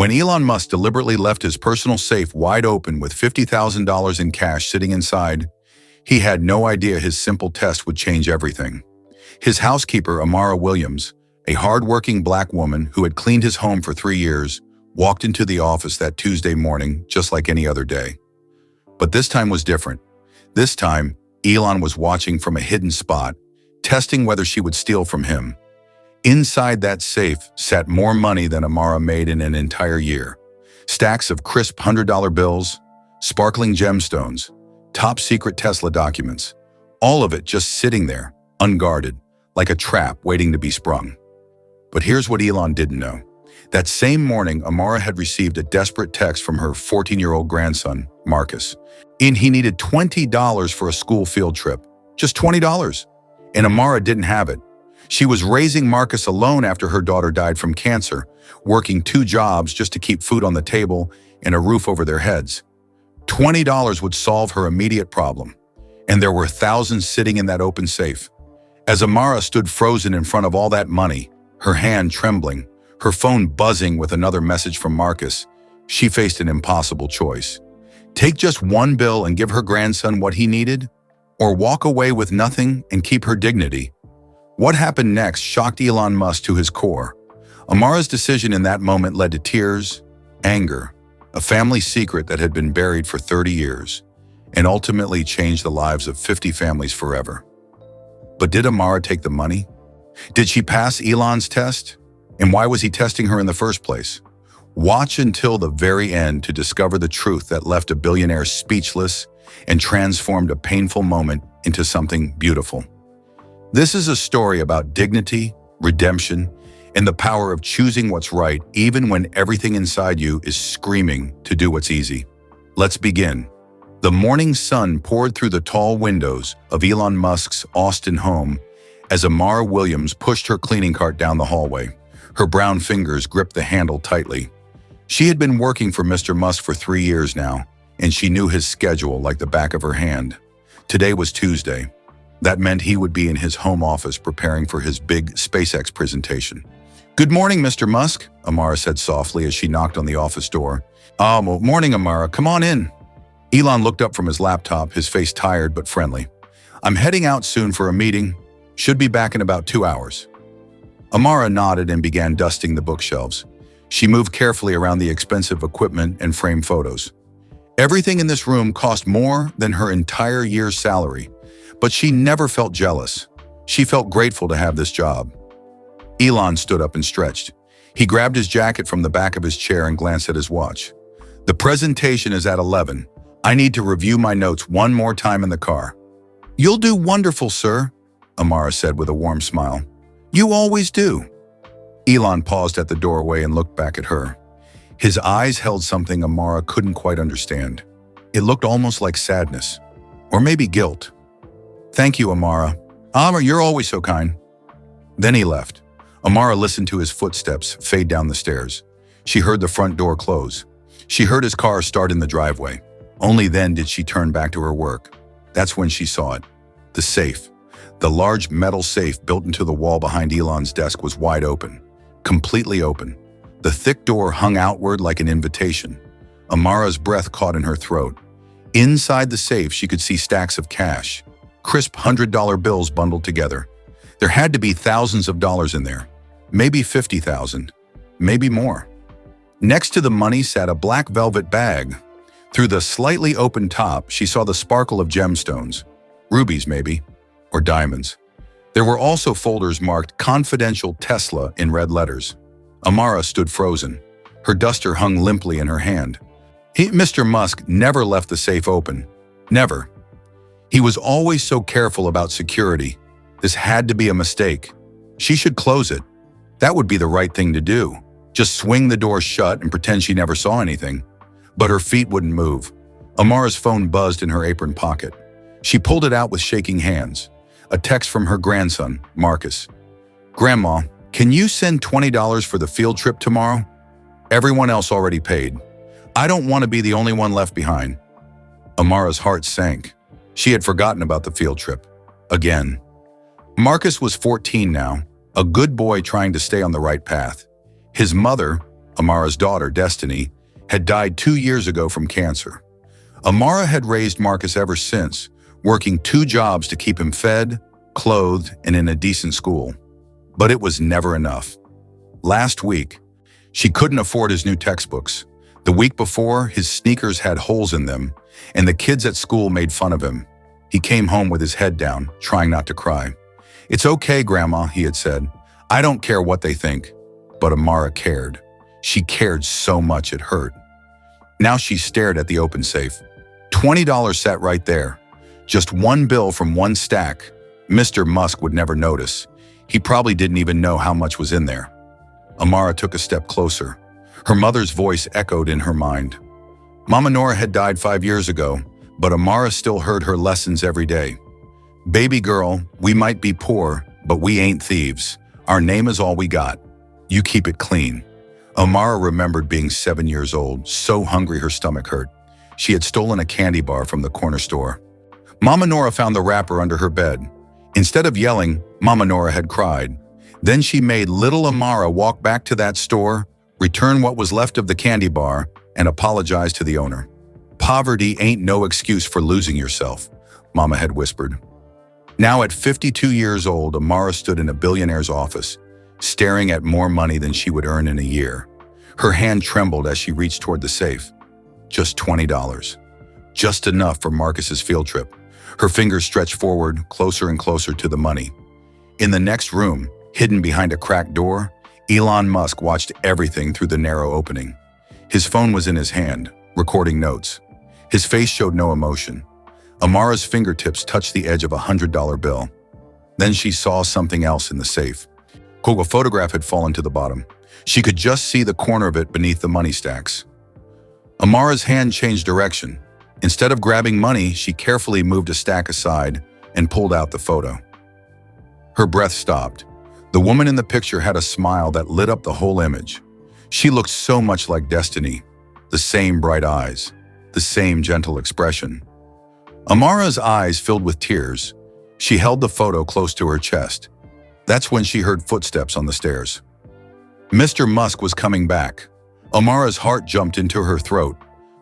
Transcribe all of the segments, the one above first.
When Elon Musk deliberately left his personal safe wide open with $50,000 in cash sitting inside, he had no idea his simple test would change everything. His housekeeper, Amara Williams, a hard-working black woman who had cleaned his home for 3 years, walked into the office that Tuesday morning just like any other day. But this time was different. This time, Elon was watching from a hidden spot, testing whether she would steal from him. Inside that safe sat more money than Amara made in an entire year. Stacks of crisp $100 bills, sparkling gemstones, top-secret Tesla documents. All of it just sitting there, unguarded, like a trap waiting to be sprung. But here's what Elon didn't know. That same morning, Amara had received a desperate text from her 14-year-old grandson, Marcus. He needed $20 for a school field trip. Just $20. And Amara didn't have it. She was raising Marcus alone after her daughter died from cancer, working 2 jobs just to keep food on the table and a roof over their heads. $20 would solve her immediate problem. And there were thousands sitting in that open safe. As Amara stood frozen in front of all that money, her hand trembling, her phone buzzing with another message from Marcus, she faced an impossible choice. Take just one bill and give her grandson what he needed, or walk away with nothing and keep her dignity. What happened next shocked Elon Musk to his core. Amara's decision in that moment led to tears, anger, a family secret that had been buried for 30 years, and ultimately changed the lives of 50 families forever. But did Amara take the money? Did she pass Elon's test? And why was he testing her in the first place? Watch until the very end to discover the truth that left a billionaire speechless and transformed a painful moment into something beautiful. This is a story about dignity, redemption, and the power of choosing what's right even when everything inside you is screaming to do what's easy. Let's begin. The morning sun poured through the tall windows of Elon Musk's Austin home as Amara Williams pushed her cleaning cart down the hallway. Her brown fingers gripped the handle tightly. She had been working for Mr. Musk for 3 years now, and she knew his schedule like the back of her hand. Today was Tuesday. That meant he would be in his home office preparing for his big SpaceX presentation. "Good morning, Mr. Musk," Amara said softly as she knocked on the office door. Morning, Amara. Come on in." Elon looked up from his laptop, his face tired but friendly. "I'm heading out soon for a meeting. Should be back in about 2 hours." Amara nodded and began dusting the bookshelves. She moved carefully around the expensive equipment and framed photos. Everything in this room cost more than her entire year's salary, but she never felt jealous. She felt grateful to have this job. Elon stood up and stretched. He grabbed his jacket from the back of his chair and glanced at his watch. "The presentation is at 11. I need to review my notes one more time in the car." "You'll do wonderful, sir," Amara said with a warm smile. "You always do." Elon paused at the doorway and looked back at her. His eyes held something Amara couldn't quite understand. It looked almost like sadness, or maybe guilt. "Thank you, Amara. Amara, you're always so kind." Then he left. Amara listened to his footsteps fade down the stairs. She heard the front door close. She heard his car start in the driveway. Only then did she turn back to her work. That's when she saw it. The safe. The large metal safe built into the wall behind Elon's desk was wide open. Completely open. The thick door hung outward like an invitation. Amara's breath caught in her throat. Inside the safe, she could see stacks of cash. Crisp $100 bills bundled together. There had to be thousands of dollars in there. Maybe 50,000. Maybe more. Next to the money sat a black velvet bag. Through the slightly open top, she saw the sparkle of gemstones. Rubies, maybe. Or diamonds. There were also folders marked "Confidential Tesla" in red letters. Amara stood frozen. Her duster hung limply in her hand. Mr. Musk never left the safe open. Never. He was always so careful about security. This had to be a mistake. She should close it. That would be the right thing to do. Just swing the door shut and pretend she never saw anything. But her feet wouldn't move. Amara's phone buzzed in her apron pocket. She pulled it out with shaking hands. A text from her grandson, Marcus. "Grandma, can you send $20 for the field trip tomorrow? Everyone else already paid. I don't want to be the only one left behind." Amara's heart sank. She had forgotten about the field trip. Again. Marcus was 14 now, a good boy trying to stay on the right path. His mother, Amara's daughter, Destiny, had died 2 years ago from cancer. Amara had raised Marcus ever since, working 2 jobs to keep him fed, clothed, and in a decent school. But it was never enough. Last week, she couldn't afford his new textbooks. The week before, his sneakers had holes in them, and the kids at school made fun of him. He came home with his head down, trying not to cry. "It's okay, Grandma," he had said. "I don't care what they think." But Amara cared. She cared so much it hurt. Now she stared at the open safe. $20 sat right there. Just one bill from one stack. Mr. Musk would never notice. He probably didn't even know how much was in there. Amara took a step closer. Her mother's voice echoed in her mind. Mama Nora had died 5 years ago, but Amara still heard her lessons every day. "Baby girl, we might be poor, but we ain't thieves. Our name is all we got. You keep it clean." Amara remembered being 7 years old, so hungry her stomach hurt. She had stolen a candy bar from the corner store. Mama Nora found the wrapper under her bed. Instead of yelling, Mama Nora had cried. Then she made little Amara walk back to that store, return what was left of the candy bar, and apologize to the owner. "Poverty ain't no excuse for losing yourself," Mama had whispered. Now at 52 years old, Amara stood in a billionaire's office, staring at more money than she would earn in a year. Her hand trembled as she reached toward the safe. Just $20. Just enough for Marcus's field trip. Her fingers stretched forward, closer and closer to the money. In the next room, hidden behind a cracked door, Elon Musk watched everything through the narrow opening. His phone was in his hand, recording notes. His face showed no emotion. Amara's fingertips touched the edge of a $100 bill. Then she saw something else in the safe. A photograph had fallen to the bottom. She could just see the corner of it beneath the money stacks. Amara's hand changed direction. Instead of grabbing money, she carefully moved a stack aside and pulled out the photo. Her breath stopped. The woman in the picture had a smile that lit up the whole image. She looked so much like Destiny. The same bright eyes, the same gentle expression. Amara's eyes filled with tears. She held the photo close to her chest. That's when she heard footsteps on the stairs. Mr. Musk was coming back. Amara's heart jumped into her throat.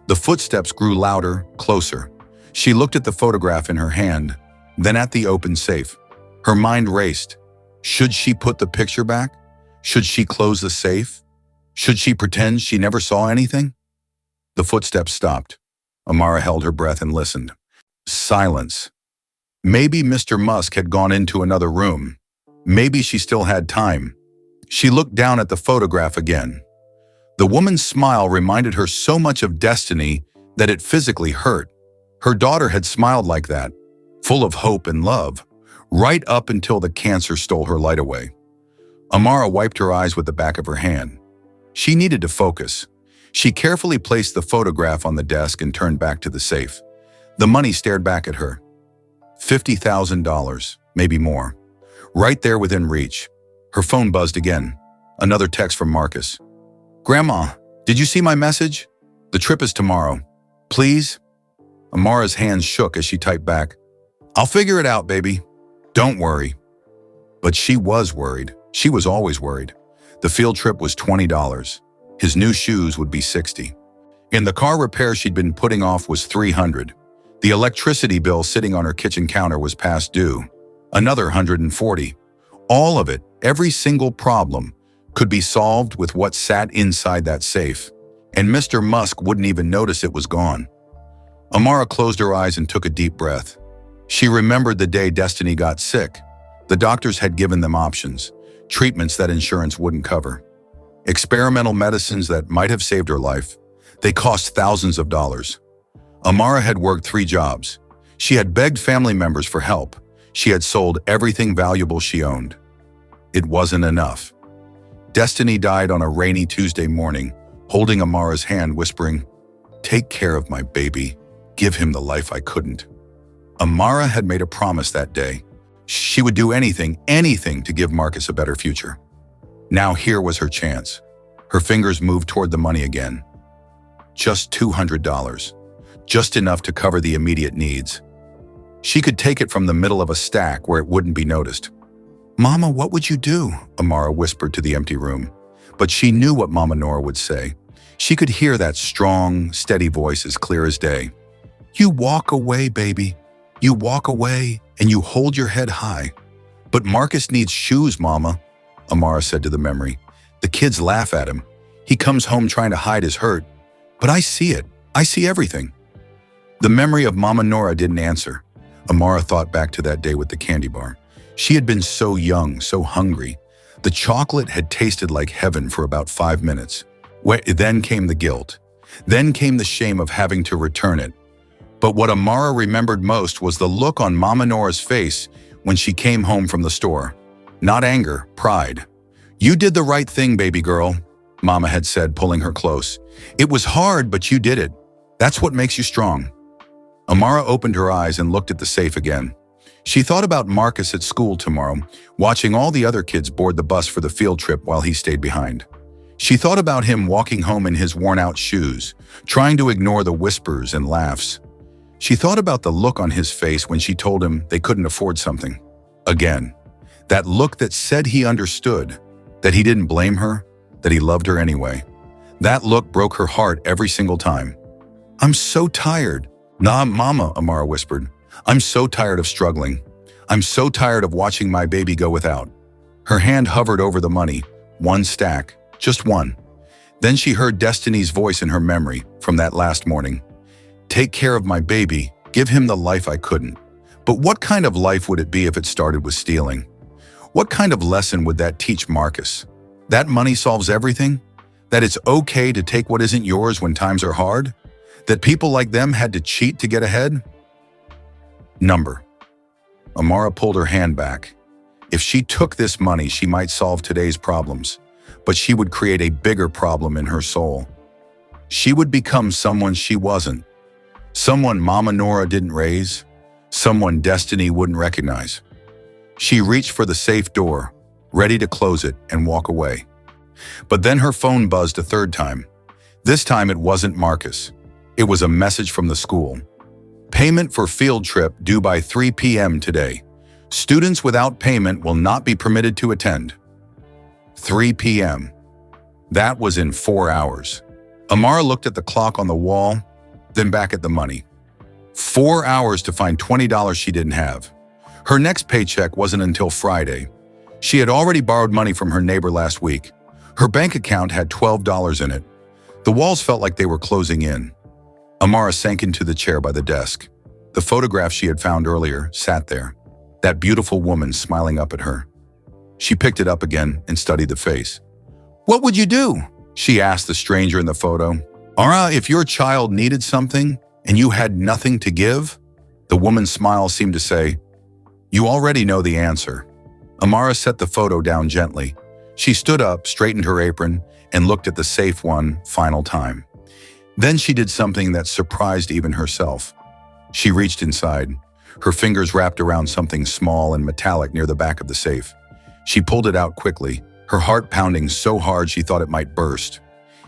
The footsteps grew louder, closer. She looked at the photograph in her hand, then at the open safe. Her mind raced. Should she put the picture back? Should she close the safe? Should she pretend she never saw anything? The footsteps stopped. Amara held her breath and listened. Silence. Maybe Mr. Musk had gone into another room. Maybe she still had time. She looked down at the photograph again. The woman's smile reminded her so much of Destiny that it physically hurt. Her daughter had smiled like that, full of hope and love, right up until the cancer stole her light away. Amara wiped her eyes with the back of her hand. She needed to focus. She carefully placed the photograph on the desk and turned back to the safe. The money stared back at her. $50,000, maybe more. Right there within reach. Her phone buzzed again. Another text from Marcus. "Grandma, did you see my message? The trip is tomorrow. Please?" Amara's hands shook as she typed back. "I'll figure it out, baby. Don't worry." But she was worried. She was always worried. The field trip was $20. His new shoes would be $60. In the car repair she'd been putting off was $300. The electricity bill sitting on her kitchen counter was past due. Another $140. All of it, every single problem, could be solved with what sat inside that safe. And Mr. Musk wouldn't even notice it was gone. Amara closed her eyes and took a deep breath. She remembered the day Destiny got sick. The doctors had given them options, treatments that insurance wouldn't cover. Experimental medicines that might have saved her life. They cost thousands of dollars. Amara had worked 3 jobs. She had begged family members for help. She had sold everything valuable she owned. It wasn't enough. Destiny died on a rainy Tuesday morning, holding Amara's hand, whispering, "Take care of my baby. Give him the life I couldn't." Amara had made a promise that day. She would do anything to give Marcus a better future. Now here was her chance. Her fingers moved toward the money again. Just $200. Just enough to cover the immediate needs. She could take it from the middle of a stack where it wouldn't be noticed. "Mama, what would you do?" Amara whispered to the empty room. But she knew what Mama Nora would say. She could hear that strong, steady voice as clear as day. You walk away, baby. You walk away and you hold your head high. But Marcus needs shoes, Mama, Amara said to the memory. The kids laugh at him. He comes home trying to hide his hurt. But I see it. I see everything. The memory of Mama Nora didn't answer. Amara thought back to that day with the candy bar. She had been so young, so hungry. The chocolate had tasted like heaven for about 5 minutes. Then came the guilt. Then came the shame of having to return it. But what Amara remembered most was the look on Mama Nora's face when she came home from the store. Not anger, pride. You did the right thing, baby girl, Mama had said, pulling her close. It was hard, but you did it. That's what makes you strong. Amara opened her eyes and looked at the safe again. She thought about Marcus at school tomorrow, watching all the other kids board the bus for the field trip while he stayed behind. She thought about him walking home in his worn-out shoes, trying to ignore the whispers and laughs. She thought about the look on his face when she told him they couldn't afford something. Again, that look that said he understood, that he didn't blame her, that he loved her anyway. That look broke her heart every single time. I'm so tired. Nah, Mama, Amara whispered. I'm so tired of struggling. I'm so tired of watching my baby go without. Her hand hovered over the money, one stack, just one. Then she heard Destiny's voice in her memory from that last morning. Take care of my baby, give him the life I couldn't. But what kind of life would it be if it started with stealing? What kind of lesson would that teach Marcus? That money solves everything? That it's okay to take what isn't yours when times are hard? That people like them had to cheat to get ahead? Number. Amara pulled her hand back. If she took this money, she might solve today's problems, but she would create a bigger problem in her soul. She would become someone she wasn't. Someone Mama Nora didn't raise. Someone Destiny wouldn't recognize. She reached for the safe door, ready to close it and walk away. But then her phone buzzed a third time. This time it wasn't Marcus. It was a message from the school. Payment for field trip due by 3 p.m. today. Students without payment will not be permitted to attend. 3 p.m. That was in 4 hours. Amara looked at the clock on the wall, then back at the money. 4 hours to find $20 she didn't have. Her next paycheck wasn't until Friday. She had already borrowed money from her neighbor last week. Her bank account had $12 in it. The walls felt like they were closing in. Amara sank into the chair by the desk. The photograph she had found earlier sat there, that beautiful woman smiling up at her. She picked it up again and studied the face. What would you do? She asked the stranger in the photo. Amara, if your child needed something and you had nothing to give? The woman's smile seemed to say, you already know the answer. Amara set the photo down gently. She stood up, straightened her apron, and looked at the safe one final time. Then she did something that surprised even herself. She reached inside, her fingers wrapped around something small and metallic near the back of the safe. She pulled it out quickly, her heart pounding so hard she thought it might burst.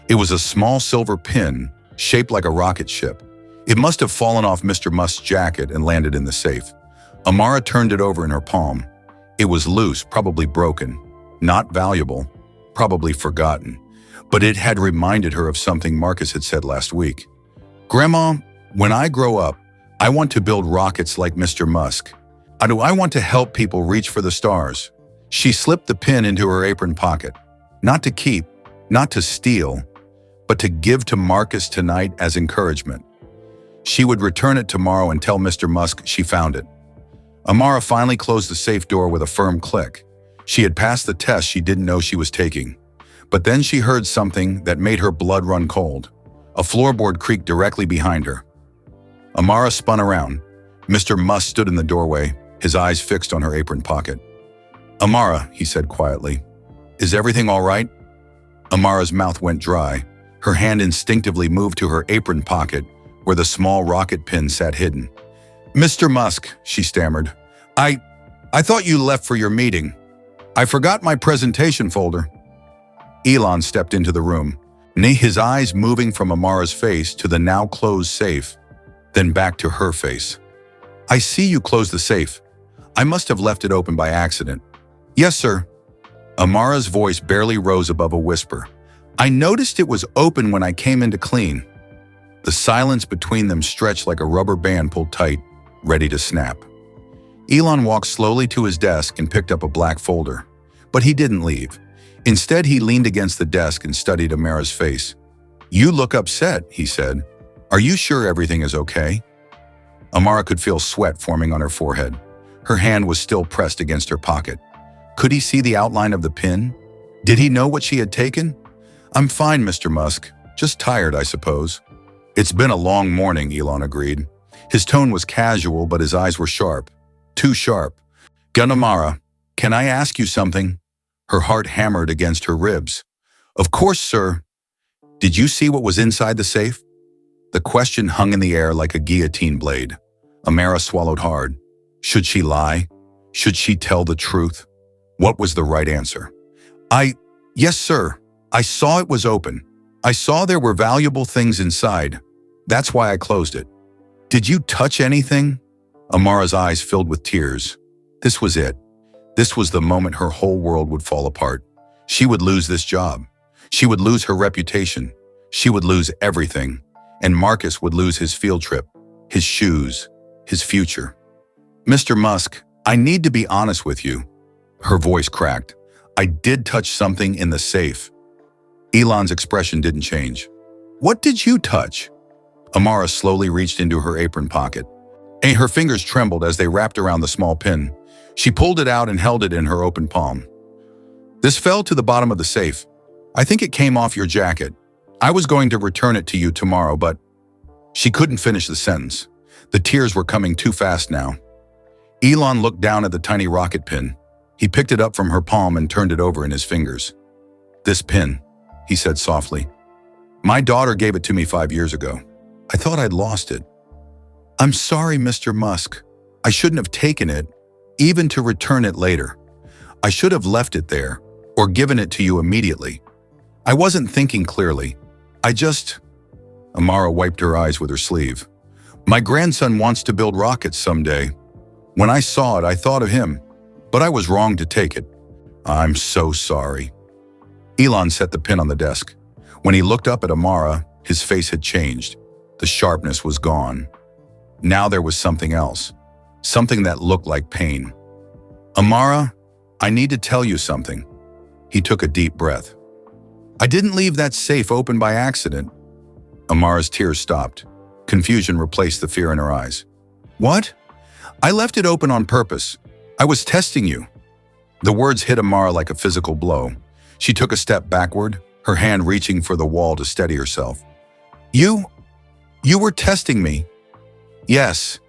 It was a small silver pin, shaped like a rocket ship. It must have fallen off Mr. Musk's jacket and landed in the safe. Amara turned it over in her palm. It was loose, probably broken. Not valuable, probably forgotten. But it had reminded her of something Marcus had said last week. Grandma, when I grow up, I want to build rockets like Mr. Musk. I want to help people reach for the stars. She slipped the pin into her apron pocket. Not to keep, not to steal, but to give to Marcus tonight as encouragement. She would return it tomorrow and tell Mr. Musk she found it. Amara finally closed the safe door with a firm click. She had passed the test she didn't know she was taking. But then she heard something that made her blood run cold. A floorboard creaked directly behind her. Amara spun around. Mr. Musk stood in the doorway, his eyes fixed on her apron pocket. Amara, he said quietly, is everything all right? Amara's mouth went dry. Her hand instinctively moved to her apron pocket, where the small rocket pin sat hidden. Mr. Musk, she stammered, I thought you left for your meeting. I forgot my presentation folder. Elon stepped into the room, his eyes moving from Amara's face to the now closed safe, then back to her face. I see you closed the safe. I must have left it open by accident. Yes, sir. Amara's voice barely rose above a whisper. I noticed it was open when I came in to clean. The silence between them stretched like a rubber band pulled tight, ready to snap. Elon walked slowly to his desk and picked up a black folder. But he didn't leave. Instead, he leaned against the desk and studied Amara's face. You look upset, he said. Are you sure everything is okay? Amara could feel sweat forming on her forehead. Her hand was still pressed against her pocket. Could he see the outline of the pin? Did he know what she had taken? I'm fine, Mr. Musk. Just tired, I suppose. It's been a long morning, Elon agreed. His tone was casual, but his eyes were sharp. Too sharp. Amara, can I ask you something? Her heart hammered against her ribs. Of course, sir. Did you see what was inside the safe? The question hung in the air like a guillotine blade. Amara swallowed hard. Should she lie? Should she tell the truth? What was the right answer? Yes, sir. I saw it was open. I saw there were valuable things inside. That's why I closed it. Did you touch anything? Amara's eyes filled with tears. This was it. This was the moment her whole world would fall apart. She would lose this job. She would lose her reputation. She would lose everything. And Marcus would lose his field trip, his shoes, his future. Mr. Musk, I need to be honest with you. Her voice cracked. I did touch something in the safe. Elon's expression didn't change. What did you touch? Amara slowly reached into her apron pocket. Her fingers trembled as they wrapped around the small pin. She pulled it out and held it in her open palm. This fell to the bottom of the safe. I think it came off your jacket. I was going to return it to you tomorrow, but… She couldn't finish the sentence. The tears were coming too fast now. Elon looked down at the tiny rocket pin. He picked it up from her palm and turned it over in his fingers. This pin, he said softly. My daughter gave it to me 5 years ago. I thought I'd lost it. I'm sorry, Mr. Musk. I shouldn't have taken it, even to return it later. I should have left it there, or given it to you immediately. I wasn't thinking clearly. Amara wiped her eyes with her sleeve. My grandson wants to build rockets someday. When I saw it, I thought of him, but I was wrong to take it. I'm so sorry. Elon set the pin on the desk. When he looked up at Amara, his face had changed. The sharpness was gone. Now there was something else, something that looked like pain. Amara, I need to tell you something. He took a deep breath. I didn't leave that safe open by accident. Amara's tears stopped. Confusion replaced the fear in her eyes. What? I left it open on purpose. I was testing you. The words hit Amara like a physical blow. She took a step backward, her hand reaching for the wall to steady herself. You were testing me. Yes.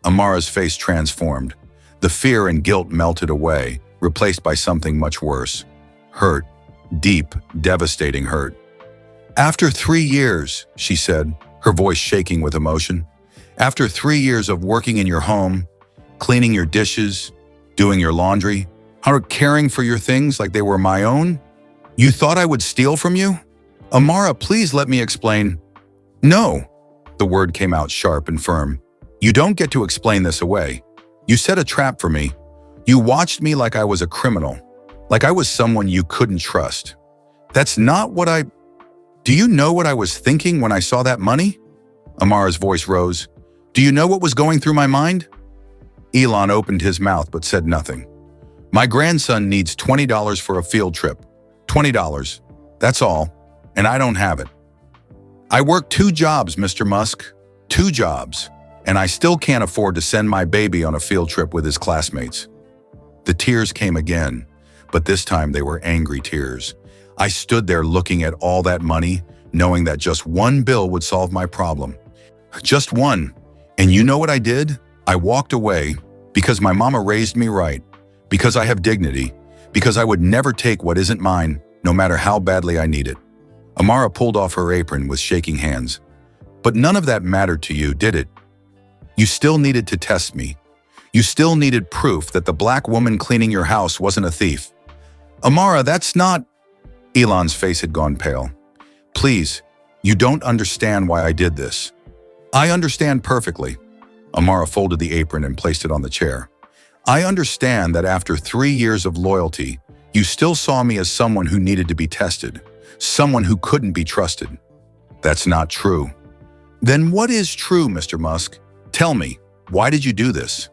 Amara's face transformed. The fear and guilt melted away, replaced by something much worse. Hurt. Deep, devastating hurt. After 3 years, she said, her voice shaking with emotion. After 3 years of working in your home, cleaning your dishes, doing your laundry, caring for your things like they were my own, you thought I would steal from you? Amara, please let me explain. No. The word came out sharp and firm. You don't get to explain this away. You set a trap for me. You watched me like I was a criminal, like I was someone you couldn't trust. That's not what I… Do you know what I was thinking when I saw that money? Amara's voice rose. Do you know what was going through my mind? Elon opened his mouth but said nothing. My grandson needs $20 for a field trip. $20. That's all. And I don't have it. I work 2 jobs, Mr. Musk. 2 jobs. And I still can't afford to send my baby on a field trip with his classmates. The tears came again, but this time they were angry tears. I stood there looking at all that money, knowing that just one bill would solve my problem. Just one. And you know what I did? I walked away because my mama raised me right, because I have dignity, because I would never take what isn't mine, no matter how badly I need it. Amara pulled off her apron with shaking hands. But none of that mattered to you, did it? You still needed to test me. You still needed proof that the black woman cleaning your house wasn't a thief. Amara, that's not… Elon's face had gone pale. Please, you don't understand why I did this. I understand perfectly. Amara folded the apron and placed it on the chair. I understand that after 3 years of loyalty, You still saw me as someone who needed to be tested, someone who couldn't be trusted. That's not true. Then what is true, Mr. Musk? Tell me, why did you do this?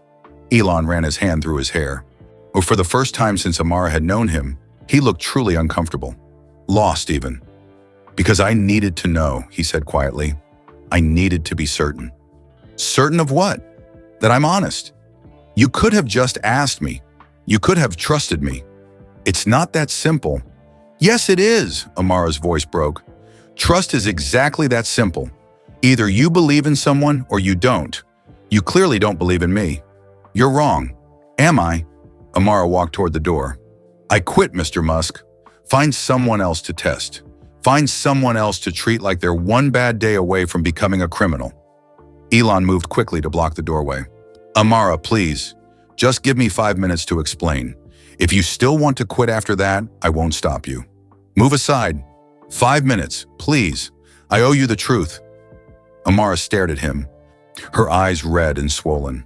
Elon ran his hand through his hair. For the first time since Amara had known him, he looked truly uncomfortable. Lost even. Because I needed to know, he said quietly. I needed to be certain. Certain of what? That I'm honest. You could have just asked me. You could have trusted me. It's not that simple. Yes, it is, Amara's voice broke. Trust is exactly that simple. Either you believe in someone or you don't. You clearly don't believe in me. You're wrong. Am I? Amara walked toward the door. I quit, Mr. Musk. Find someone else to test. Find someone else to treat like they're one bad day away from becoming a criminal. Elon moved quickly to block the doorway. Amara, please. Just give me 5 minutes to explain. If you still want to quit after that, I won't stop you. Move aside. 5 minutes, please. I owe you the truth. Amara stared at him, her eyes red and swollen.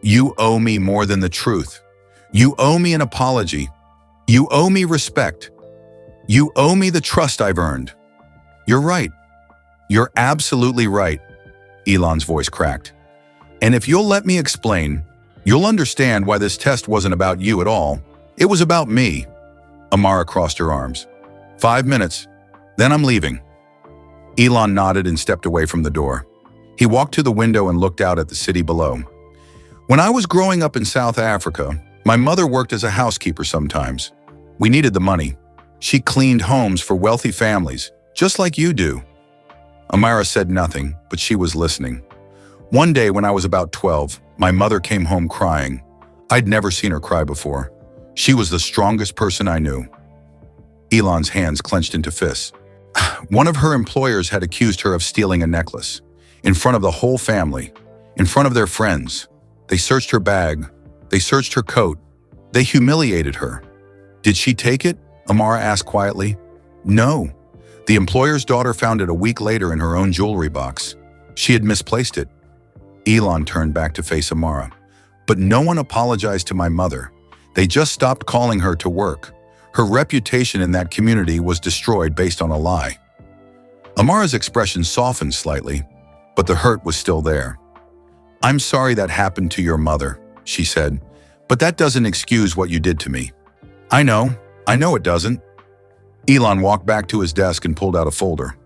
You owe me more than the truth. You owe me an apology. You owe me respect. You owe me the trust I've earned. You're right. You're absolutely right. Elon's voice cracked. And if you'll let me explain, you'll understand why this test wasn't about you at all. It was about me. Amara crossed her arms. 5 minutes, then I'm leaving. Elon nodded and stepped away from the door. He walked to the window and looked out at the city below. When I was growing up in South Africa, my mother worked as a housekeeper sometimes. We needed the money. She cleaned homes for wealthy families, just like you do. Amara said nothing, but she was listening. One day when I was about 12, my mother came home crying. I'd never seen her cry before. She was the strongest person I knew. Elon's hands clenched into fists. One of her employers had accused her of stealing a necklace. In front of the whole family, in front of their friends. They searched her bag. They searched her coat. They humiliated her. Did she take it? Amara asked quietly. No. The employer's daughter found it a week later in her own jewelry box. She had misplaced it. Elon turned back to face Amara. But no one apologized to my mother. They just stopped calling her to work. Her reputation in that community was destroyed based on a lie. Amara's expression softened slightly, but the hurt was still there. I'm sorry that happened to your mother, she said, but that doesn't excuse what you did to me. I know it doesn't. Elon walked back to his desk and pulled out a folder.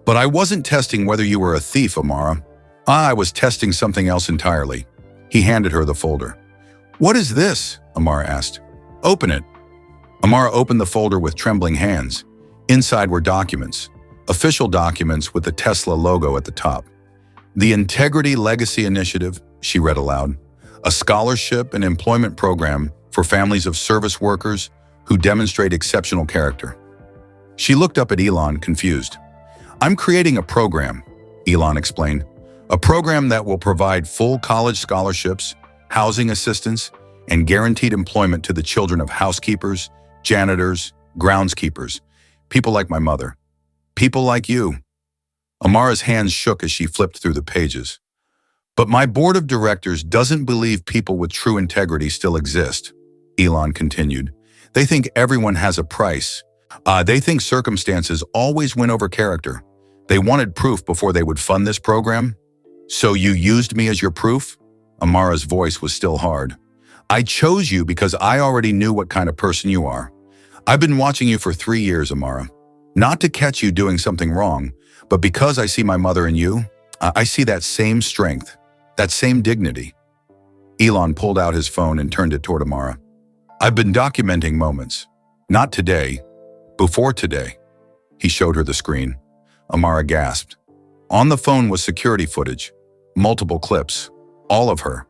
But I wasn't testing whether you were a thief, Amara. I was testing something else entirely. He handed her the folder. What is this? Amara asked. Open it. Amara opened the folder with trembling hands. Inside were documents, official documents with the Tesla logo at the top. The Integrity Legacy Initiative, she read aloud, a scholarship and employment program for families of service workers who demonstrate exceptional character. She looked up at Elon, confused. I'm creating a program, Elon explained, a program that will provide full college scholarships, housing assistance, and guaranteed employment to the children of housekeepers, janitors, groundskeepers, people like my mother, people like you. Amara's hands shook as she flipped through the pages. But my board of directors doesn't believe people with true integrity still exist, Elon continued. They think everyone has a price. They think circumstances always win over character. They wanted proof before they would fund this program. So you used me as your proof? Amara's voice was still hard. I chose you because I already knew what kind of person you are. I've been watching you for 3 years, Amara. Not to catch you doing something wrong, but because I see my mother in you, I see that same strength, that same dignity. Elon pulled out his phone and turned it toward Amara. I've been documenting moments. Not today. Before today. He showed her the screen. Amara gasped. On the phone was security footage. Multiple clips. All of her.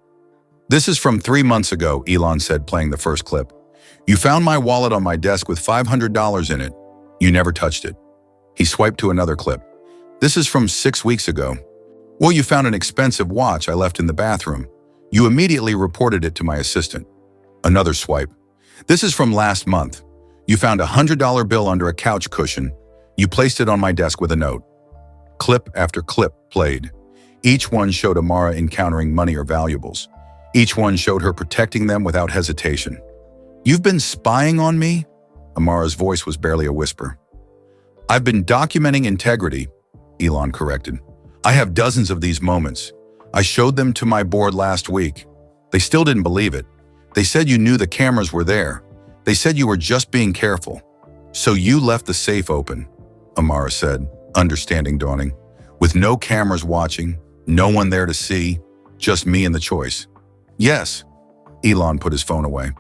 This is from 3 months ago, Elon said, playing the first clip. You found my wallet on my desk with $500 in it. You never touched it. He swiped to another clip. This is from 6 weeks ago. Well, you found an expensive watch I left in the bathroom. You immediately reported it to my assistant. Another swipe. This is from last month. You found a $100 bill under a couch cushion. You placed it on my desk with a note. Clip after clip played. Each one showed Amara encountering money or valuables. Each one showed her protecting them without hesitation. You've been spying on me? Amara's voice was barely a whisper. I've been documenting integrity, Elon corrected. I have dozens of these moments. I showed them to my board last week. They still didn't believe it. They said you knew the cameras were there. They said you were just being careful. So you left the safe open, Amara said, understanding dawning. With no cameras watching, no one there to see, just me and the choice. Yes, Elon put his phone away.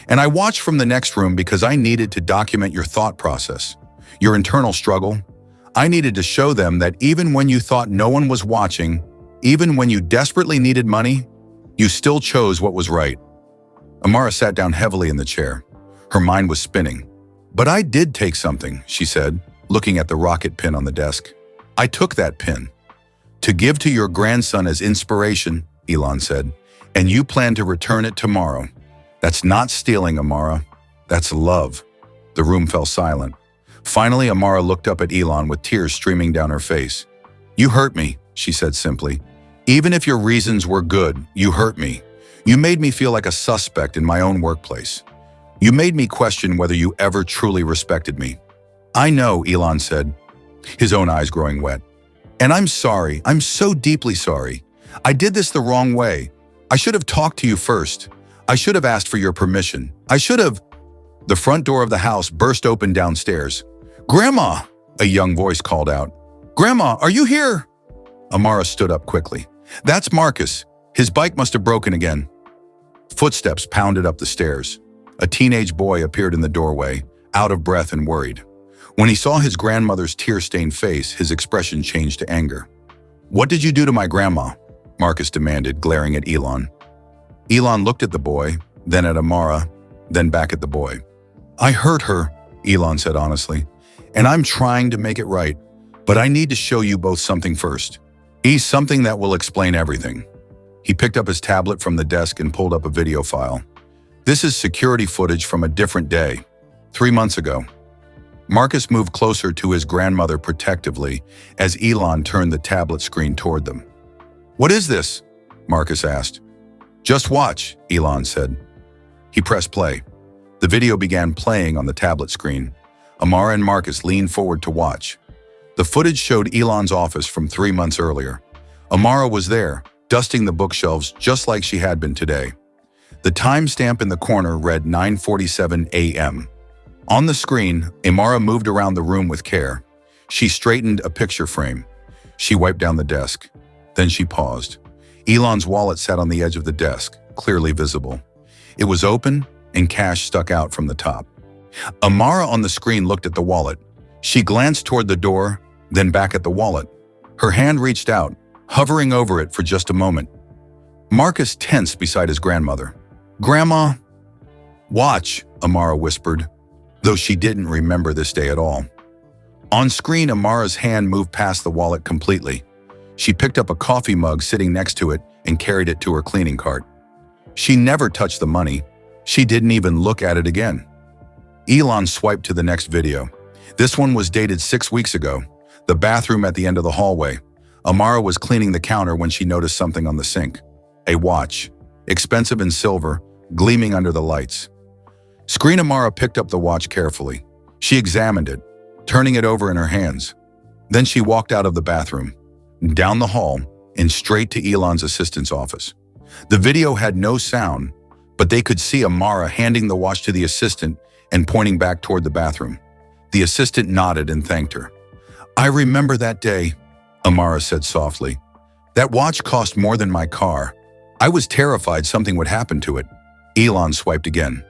And I watched from the next room because I needed to document your thought process, your internal struggle. I needed to show them that even when you thought no one was watching, even when you desperately needed money, you still chose what was right. Amara sat down heavily in the chair. Her mind was spinning. But I did take something, she said, looking at the rocket pin on the desk. I took that pin. To give to your grandson as inspiration, Elon said, and you plan to return it tomorrow. That's not stealing, Amara. That's love. The room fell silent. Finally, Amara looked up at Elon with tears streaming down her face. You hurt me, she said simply. Even if your reasons were good, you hurt me. You made me feel like a suspect in my own workplace. You made me question whether you ever truly respected me. I know, Elon said, his own eyes growing wet. And I'm sorry. I'm so deeply sorry. I did this the wrong way. I should have talked to you first. I should have asked for your permission. I should have… The front door of the house burst open downstairs. Grandma, a young voice called out. Grandma, are you here? Amara stood up quickly. That's Marcus. His bike must have broken again. Footsteps pounded up the stairs. A teenage boy appeared in the doorway, out of breath and worried. When he saw his grandmother's tear-stained face, his expression changed to anger. What did you do to my grandma? Marcus demanded, glaring at Elon. Elon looked at the boy, then at Amara, then back at the boy. I hurt her, Elon said honestly, and I'm trying to make it right, but I need to show you both something first. Something that will explain everything. He picked up his tablet from the desk and pulled up a video file. This is security footage from a different day, 3 months ago. Marcus moved closer to his grandmother protectively as Elon turned the tablet screen toward them. What is this? Marcus asked. Just watch, Elon said. He pressed play. The video began playing on the tablet screen. Amara and Marcus leaned forward to watch. The footage showed Elon's office from 3 months earlier. Amara was there, dusting the bookshelves just like she had been today. The timestamp in the corner read 9:47 a.m. On the screen, Amara moved around the room with care. She straightened a picture frame. She wiped down the desk. Then she paused. Elon's wallet sat on the edge of the desk, clearly visible. It was open, and cash stuck out from the top. Amara on the screen looked at the wallet. She glanced toward the door, then back at the wallet. Her hand reached out, hovering over it for just a moment. Marcus tensed beside his grandmother. Grandma? Watch, Amara whispered, though she didn't remember this day at all. On screen, Amara's hand moved past the wallet completely. She picked up a coffee mug sitting next to it and carried it to her cleaning cart. She never touched the money. She didn't even look at it again. Elon swiped to the next video. This one was dated 6 weeks ago. The bathroom at the end of the hallway. Amara was cleaning the counter when she noticed something on the sink. A watch, expensive in silver, gleaming under the lights. Screen Amara picked up the watch carefully. She examined it, turning it over in her hands. Then she walked out of the bathroom, down the hall, and straight to Elon's assistant's office. The video had no sound, but they could see Amara handing the watch to the assistant and pointing back toward the bathroom. The assistant nodded and thanked her. I remember that day, Amara said softly. That watch cost more than my car. I was terrified something would happen to it. Elon swiped again.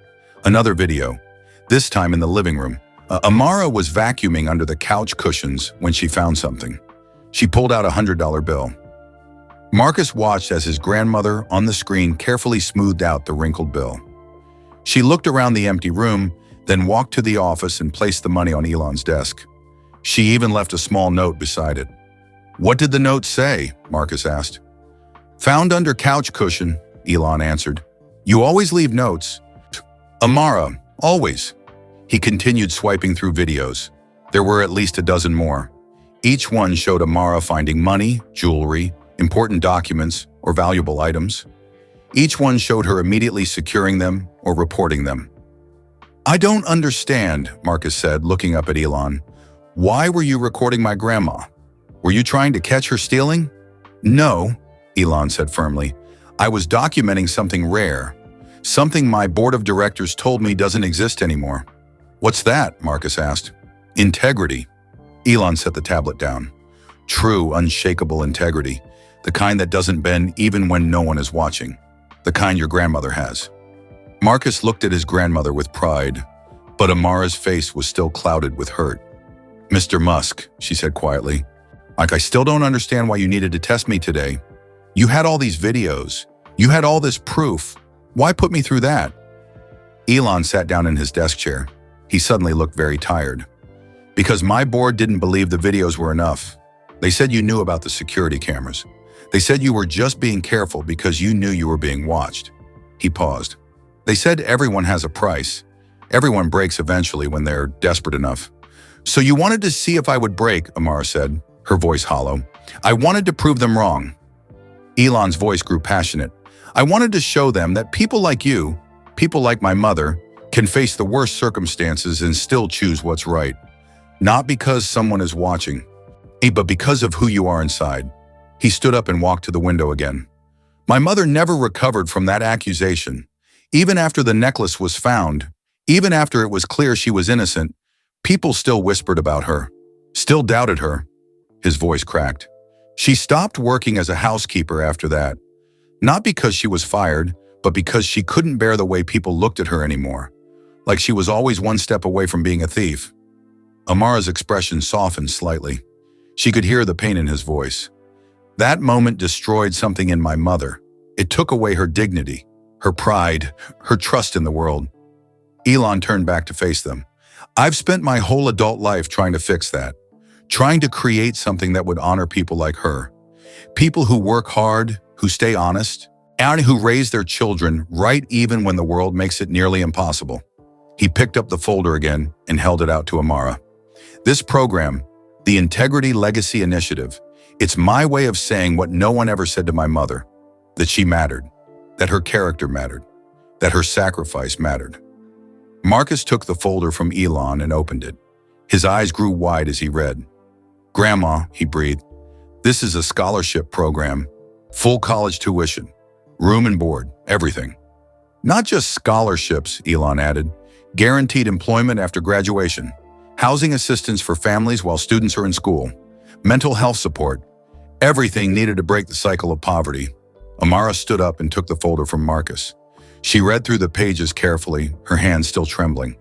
Another video, this time in the living room. Amara was vacuuming under the couch cushions when she found something. She pulled out a $100 bill. Marcus watched as his grandmother, on the screen, carefully smoothed out the wrinkled bill. She looked around the empty room, then walked to the office and placed the money on Elon's desk. She even left a small note beside it. What did the note say? Marcus asked. Found under couch cushion, Elon answered. You always leave notes. Amara, always. He continued swiping through videos. There were at least a dozen more. Each one showed Amara finding money, jewelry, important documents, or valuable items. Each one showed her immediately securing them or reporting them. I don't understand, Marcus said, looking up at Elon. Why were you recording my grandma? Were you trying to catch her stealing? No, Elon said firmly. I was documenting something rare, something my board of directors told me doesn't exist anymore. What's that? Marcus asked. Integrity. Elon set the tablet down. True, unshakable integrity. The kind that doesn't bend even when no one is watching. The kind your grandmother has. Marcus looked at his grandmother with pride, but Amara's face was still clouded with hurt. Mr. Musk, she said quietly, I still don't understand why you needed to test me today. You had all these videos. You had all this proof. Why put me through that? Elon sat down in his desk chair. He suddenly looked very tired. Because my board didn't believe the videos were enough. They said you knew about the security cameras. They said you were just being careful because you knew you were being watched. He paused. They said everyone has a price. Everyone breaks eventually when they're desperate enough. So you wanted to see if I would break, Amara said, her voice hollow. I wanted to prove them wrong. Elon's voice grew passionate. I wanted to show them that people like you, people like my mother, can face the worst circumstances and still choose what's right. Not because someone is watching, but because of who you are inside. He stood up and walked to the window again. My mother never recovered from that accusation. Even after the necklace was found, even after it was clear she was innocent, people still whispered about her, still doubted her. His voice cracked. She stopped working as a housekeeper after that. Not because she was fired, but because she couldn't bear the way people looked at her anymore. Like she was always one step away from being a thief. Amara's expression softened slightly. She could hear the pain in his voice. That moment destroyed something in my mother. It took away her dignity, her pride, her trust in the world. Elon turned back to face them. I've spent my whole adult life trying to fix that. Trying to create something that would honor people like her. People who work hard, who stay honest, and who raise their children right even when the world makes it nearly impossible. He picked up the folder again and held it out to Amara. This program, the Integrity Legacy Initiative, it's my way of saying what no one ever said to my mother, that she mattered, that her character mattered, that her sacrifice mattered. Marcus took the folder from Elon and opened it. His eyes grew wide as he read. Grandma, he breathed, this is a scholarship program, full college tuition, room and board, everything. Not just scholarships, Elon added, guaranteed employment after graduation, housing assistance for families while students are in school, mental health support, everything needed to break the cycle of poverty. Amara stood up and took the folder from Marcus. She read through the pages carefully, her hands still trembling.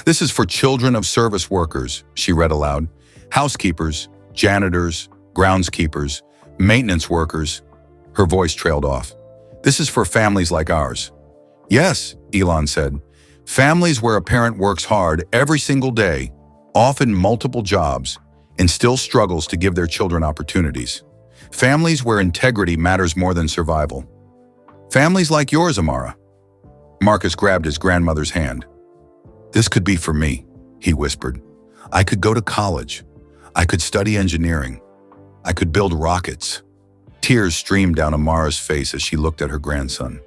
This is for children of service workers, she read aloud. Housekeepers, janitors, groundskeepers, maintenance workers. Her voice trailed off. This is for families like ours. Yes, Elon said. Families where a parent works hard every single day, often multiple jobs, and still struggles to give their children opportunities. Families where integrity matters more than survival. Families like yours, Amara. Marcus grabbed his grandmother's hand. This could be for me, he whispered. I could go to college. I could study engineering. I could build rockets. Tears streamed down Amara's face as she looked at her grandson.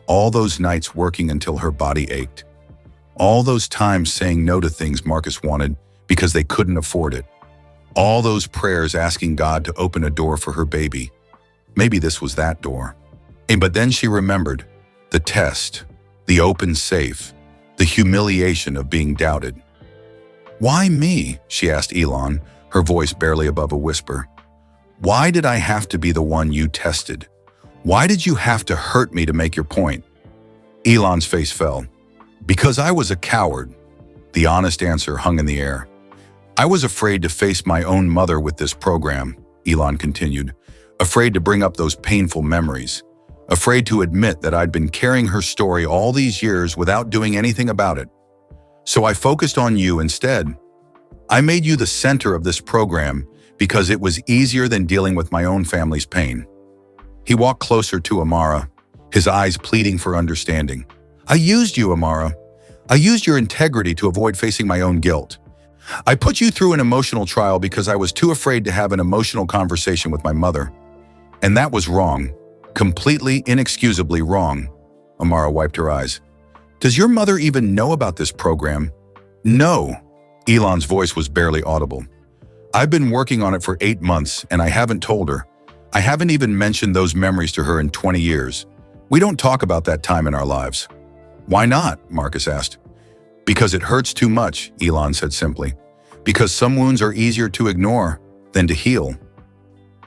All those nights working until her body ached. All those times saying no to things Marcus wanted because they couldn't afford it. All those prayers asking God to open a door for her baby. Maybe this was that door. But then she remembered the test, the open safe, the humiliation of being doubted. Why me? She asked Elon, her voice barely above a whisper. Why did I have to be the one you tested? Why did you have to hurt me to make your point? Elon's face fell. Because I was a coward. The honest answer hung in the air. I was afraid to face my own mother with this program, Elon continued. Afraid to bring up those painful memories. Afraid to admit that I'd been carrying her story all these years without doing anything about it. So I focused on you instead. I made you the center of this program because it was easier than dealing with my own family's pain. He walked closer to Amara, his eyes pleading for understanding. I used you, Amara. I used your integrity to avoid facing my own guilt. I put you through an emotional trial because I was too afraid to have an emotional conversation with my mother. And that was wrong. Completely, inexcusably wrong. Amara wiped her eyes. Does your mother even know about this program? No. Elon's voice was barely audible. I've been working on it for 8 months and I haven't told her. I haven't even mentioned those memories to her in 20 years. We don't talk about that time in our lives. Why not? Marcus asked. Because it hurts too much, Elon said simply. Because some wounds are easier to ignore than to heal.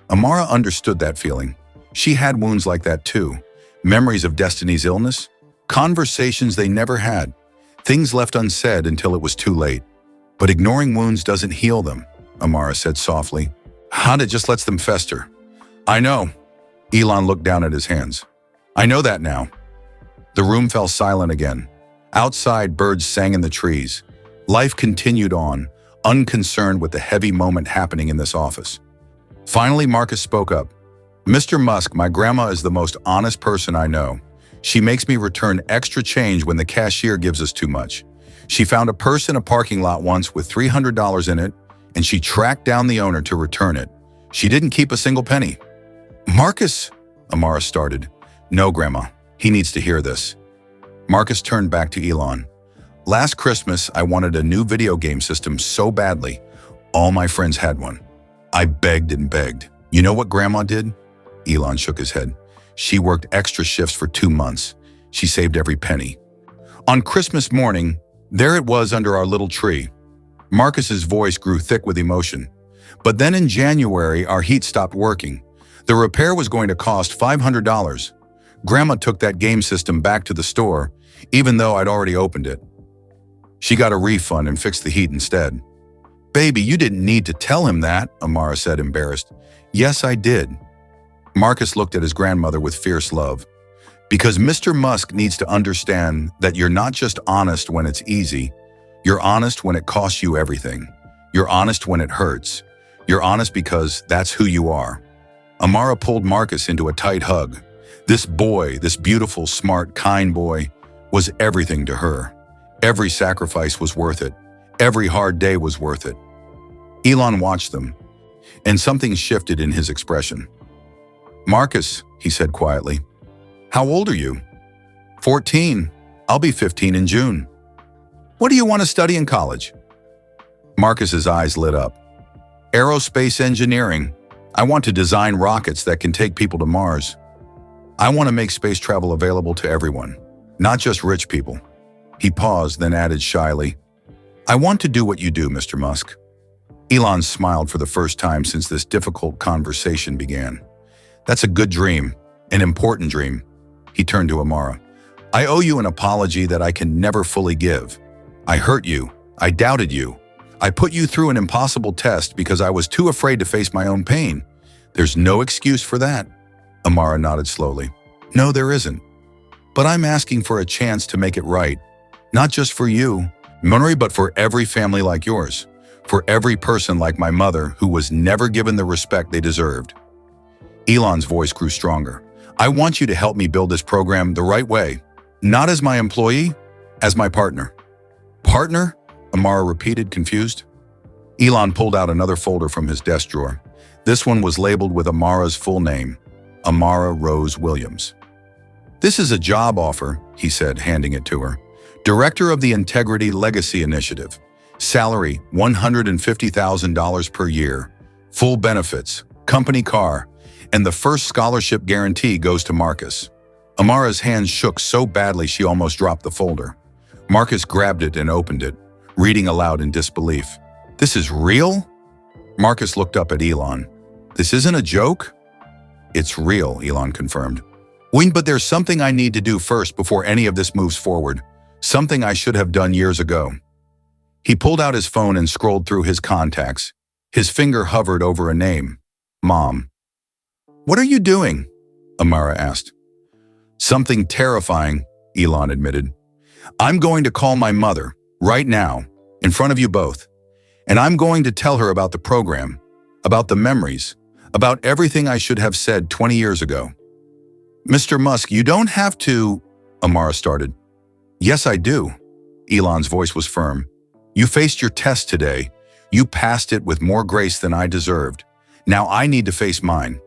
Amara understood that feeling. She had wounds like that too. Memories of Destiny's illness, conversations they never had, things left unsaid until it was too late. But ignoring wounds doesn't heal them, Amara said softly. It just lets them fester. I know. Elon looked down at his hands. I know that now. The room fell silent again. Outside, birds sang in the trees. Life continued on, unconcerned with the heavy moment happening in this office. Finally, Marcus spoke up. Mr. Musk, my grandma is the most honest person I know. She makes me return extra change when the cashier gives us too much. She found a purse in a parking lot once with $300 in it, and she tracked down the owner to return it. She didn't keep a single penny. Marcus, Amara started. No, Grandma. He needs to hear this. Marcus turned back to Elon. Last Christmas, I wanted a new video game system so badly. All my friends had one. I begged and begged. You know what Grandma did? Elon shook his head. She worked extra shifts for 2 months. She saved every penny. On Christmas morning, there it was under our little tree. Marcus's voice grew thick with emotion. But then in January, our heat stopped working. The repair was going to cost $500. Grandma took that game system back to the store, even though I'd already opened it. She got a refund and fixed the heat instead. Baby, you didn't need to tell him that, Amara said, embarrassed. Yes, I did. Marcus looked at his grandmother with fierce love. Because Mr. Musk needs to understand that you're not just honest when it's easy. You're honest when it costs you everything. You're honest when it hurts. You're honest because that's who you are. Amara pulled Marcus into a tight hug. This boy, this beautiful, smart, kind boy, was everything to her. Every sacrifice was worth it. Every hard day was worth it. Elon watched them, and something shifted in his expression. Marcus, he said quietly, how old are you? 14. I'll be 15 in June. What do you want to study in college? Marcus's eyes lit up. Aerospace engineering. I want to design rockets that can take people to Mars. I want to make space travel available to everyone, not just rich people. He paused, then added shyly, I want to do what you do, Mr. Musk. Elon smiled for the first time since this difficult conversation began. That's a good dream, an important dream. He turned to Amara. I owe you an apology that I can never fully give. I hurt you. I doubted you. I put you through an impossible test because I was too afraid to face my own pain. There's no excuse for that. Amara nodded slowly. No, there isn't. But I'm asking for a chance to make it right. Not just for you, Murray, but for every family like yours. For every person like my mother who was never given the respect they deserved. Elon's voice grew stronger. I want you to help me build this program the right way. Not as my employee, as my partner. Partner? Amara repeated, confused. Elon pulled out another folder from his desk drawer. This one was labeled with Amara's full name, Amara Rose Williams. This is a job offer, he said, handing it to her. Director of the Integrity Legacy Initiative. Salary, $150,000 per year. Full benefits, company car, and the first scholarship guarantee goes to Marcus. Amara's hands shook so badly she almost dropped the folder. Marcus grabbed it and opened it, reading aloud in disbelief. This is real? Marcus looked up at Elon. This isn't a joke? It's real, Elon confirmed. But there's something I need to do first before any of this moves forward. Something I should have done years ago. He pulled out his phone and scrolled through his contacts. His finger hovered over a name. Mom. What are you doing? Amara asked. Something terrifying, Elon admitted. I'm going to call my mother, right now, in front of you both. And I'm going to tell her about the program, about the memories, about everything I should have said 20 years ago. Mr. Musk, you don't have to, Amara started. Yes, I do. Elon's voice was firm. You faced your test today. You passed it with more grace than I deserved. Now I need to face mine.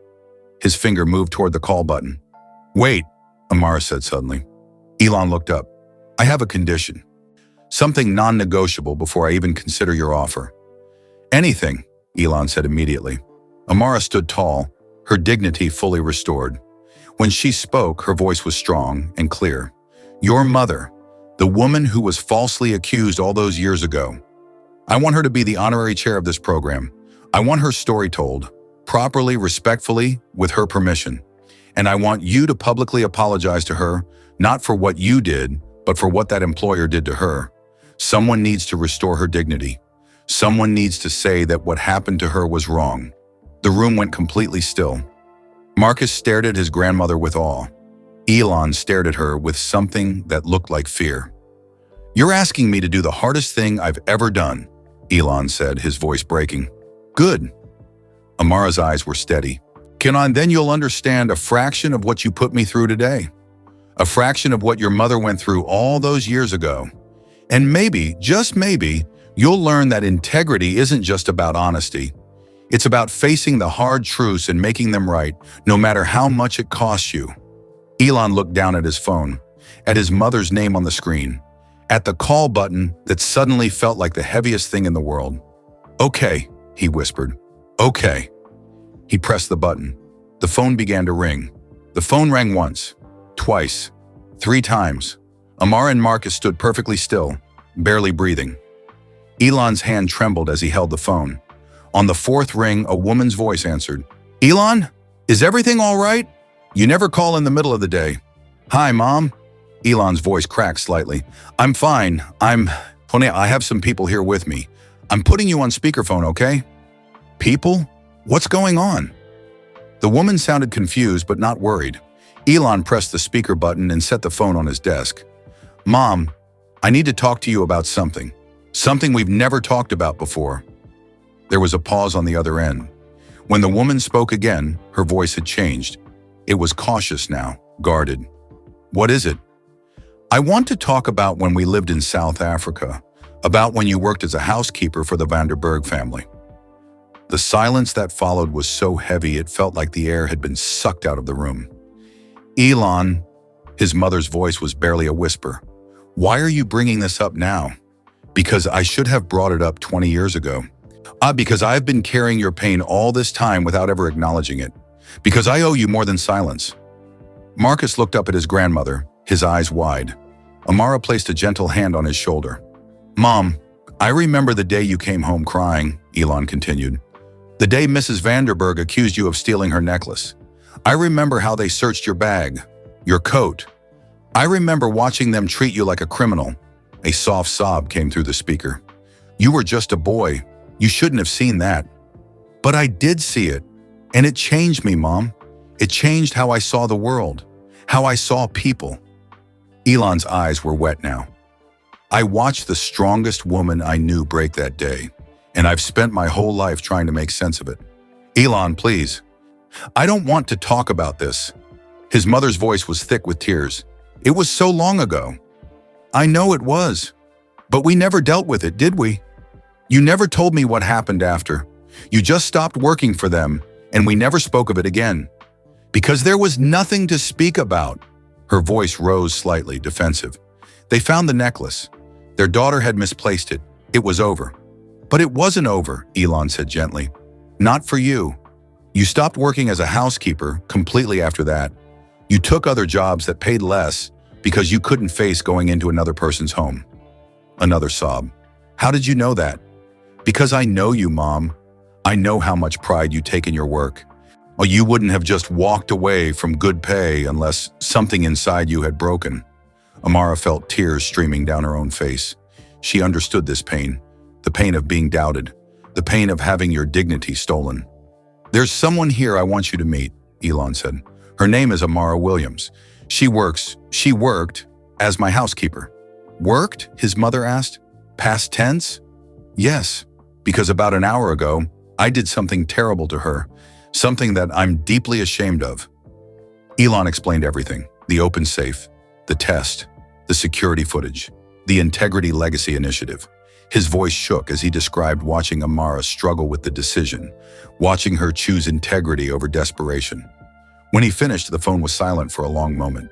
His finger moved toward the call button. Wait, Amara said suddenly. Elon looked up. I have a condition. Something non-negotiable before I even consider your offer. Anything, Elon said immediately. Amara stood tall, her dignity fully restored. When she spoke, her voice was strong and clear. Your mother, the woman who was falsely accused all those years ago. I want her to be the honorary chair of this program. I want her story told, properly, respectfully, with her permission. And I want you to publicly apologize to her, not for what you did, but for what that employer did to her. Someone needs to restore her dignity. Someone needs to say that what happened to her was wrong. The room went completely still. Marcus stared at his grandmother with awe. Elon stared at her with something that looked like fear. You're asking me to do the hardest thing I've ever done, Elon said, his voice breaking. Good. Amara's eyes were steady. Then you'll understand a fraction of what you put me through today. A fraction of what your mother went through all those years ago. And maybe, just maybe, you'll learn that integrity isn't just about honesty. It's about facing the hard truths and making them right, no matter how much it costs you. Elon looked down at his phone, at his mother's name on the screen, at the call button that suddenly felt like the heaviest thing in the world. Okay, he whispered. Okay. He pressed the button. The phone began to ring. The phone rang once, twice, 3 times. Amara and Marcus stood perfectly still, barely breathing. Elon's hand trembled as he held the phone. On the 4th ring, a woman's voice answered. Elon, is everything all right? You never call in the middle of the day. Hi, Mom. Elon's voice cracked slightly. I'm fine. I have some people here with me. I'm putting you on speakerphone, okay? People? What's going on? The woman sounded confused but not worried. Elon pressed the speaker button and set the phone on his desk. Mom, I need to talk to you about something. Something we've never talked about before. There was a pause on the other end. When the woman spoke again, her voice had changed. It was cautious now, guarded. What is it? I want to talk about when we lived in South Africa, about when you worked as a housekeeper for the Vanderberg family. The silence that followed was so heavy it felt like the air had been sucked out of the room. Elon, his mother's voice was barely a whisper. Why are you bringing this up now? Because I should have brought it up 20 years ago. Because I've been carrying your pain all this time without ever acknowledging it. Because I owe you more than silence. Marcus looked up at his grandmother, his eyes wide. Amara placed a gentle hand on his shoulder. Mom, I remember the day you came home crying, Elon continued. The day Mrs. Vanderberg accused you of stealing her necklace. I remember how they searched your bag, your coat. I remember watching them treat you like a criminal. A soft sob came through the speaker. You were just a boy. You shouldn't have seen that. But I did see it, and it changed me, Mom. It changed how I saw the world, how I saw people. Elon's eyes were wet now. I watched the strongest woman I knew break that day, and I've spent my whole life trying to make sense of it. Elon, please. I don't want to talk about this. His mother's voice was thick with tears. It was so long ago. I know it was. But we never dealt with it, did we? You never told me what happened after. You just stopped working for them, and we never spoke of it again. Because there was nothing to speak about. Her voice rose slightly, defensive. They found the necklace. Their daughter had misplaced it. It was over. But it wasn't over, Elon said gently. Not for you. You stopped working as a housekeeper completely after that. You took other jobs that paid less because you couldn't face going into another person's home. Another sob. How did you know that? Because I know you, Mom. I know how much pride you take in your work. Well, you wouldn't have just walked away from good pay unless something inside you had broken. Amara felt tears streaming down her own face. She understood this pain, the pain of being doubted, the pain of having your dignity stolen. There's someone here I want you to meet, Elon said. Her name is Amara Williams. She worked as my housekeeper. Worked? His mother asked. Past tense? Yes, because about an hour ago, I did something terrible to her, something that I'm deeply ashamed of. Elon explained everything, the open safe, the test, the security footage, the Integrity Legacy Initiative. His voice shook as he described watching Amara struggle with the decision, watching her choose integrity over desperation. When he finished, the phone was silent for a long moment.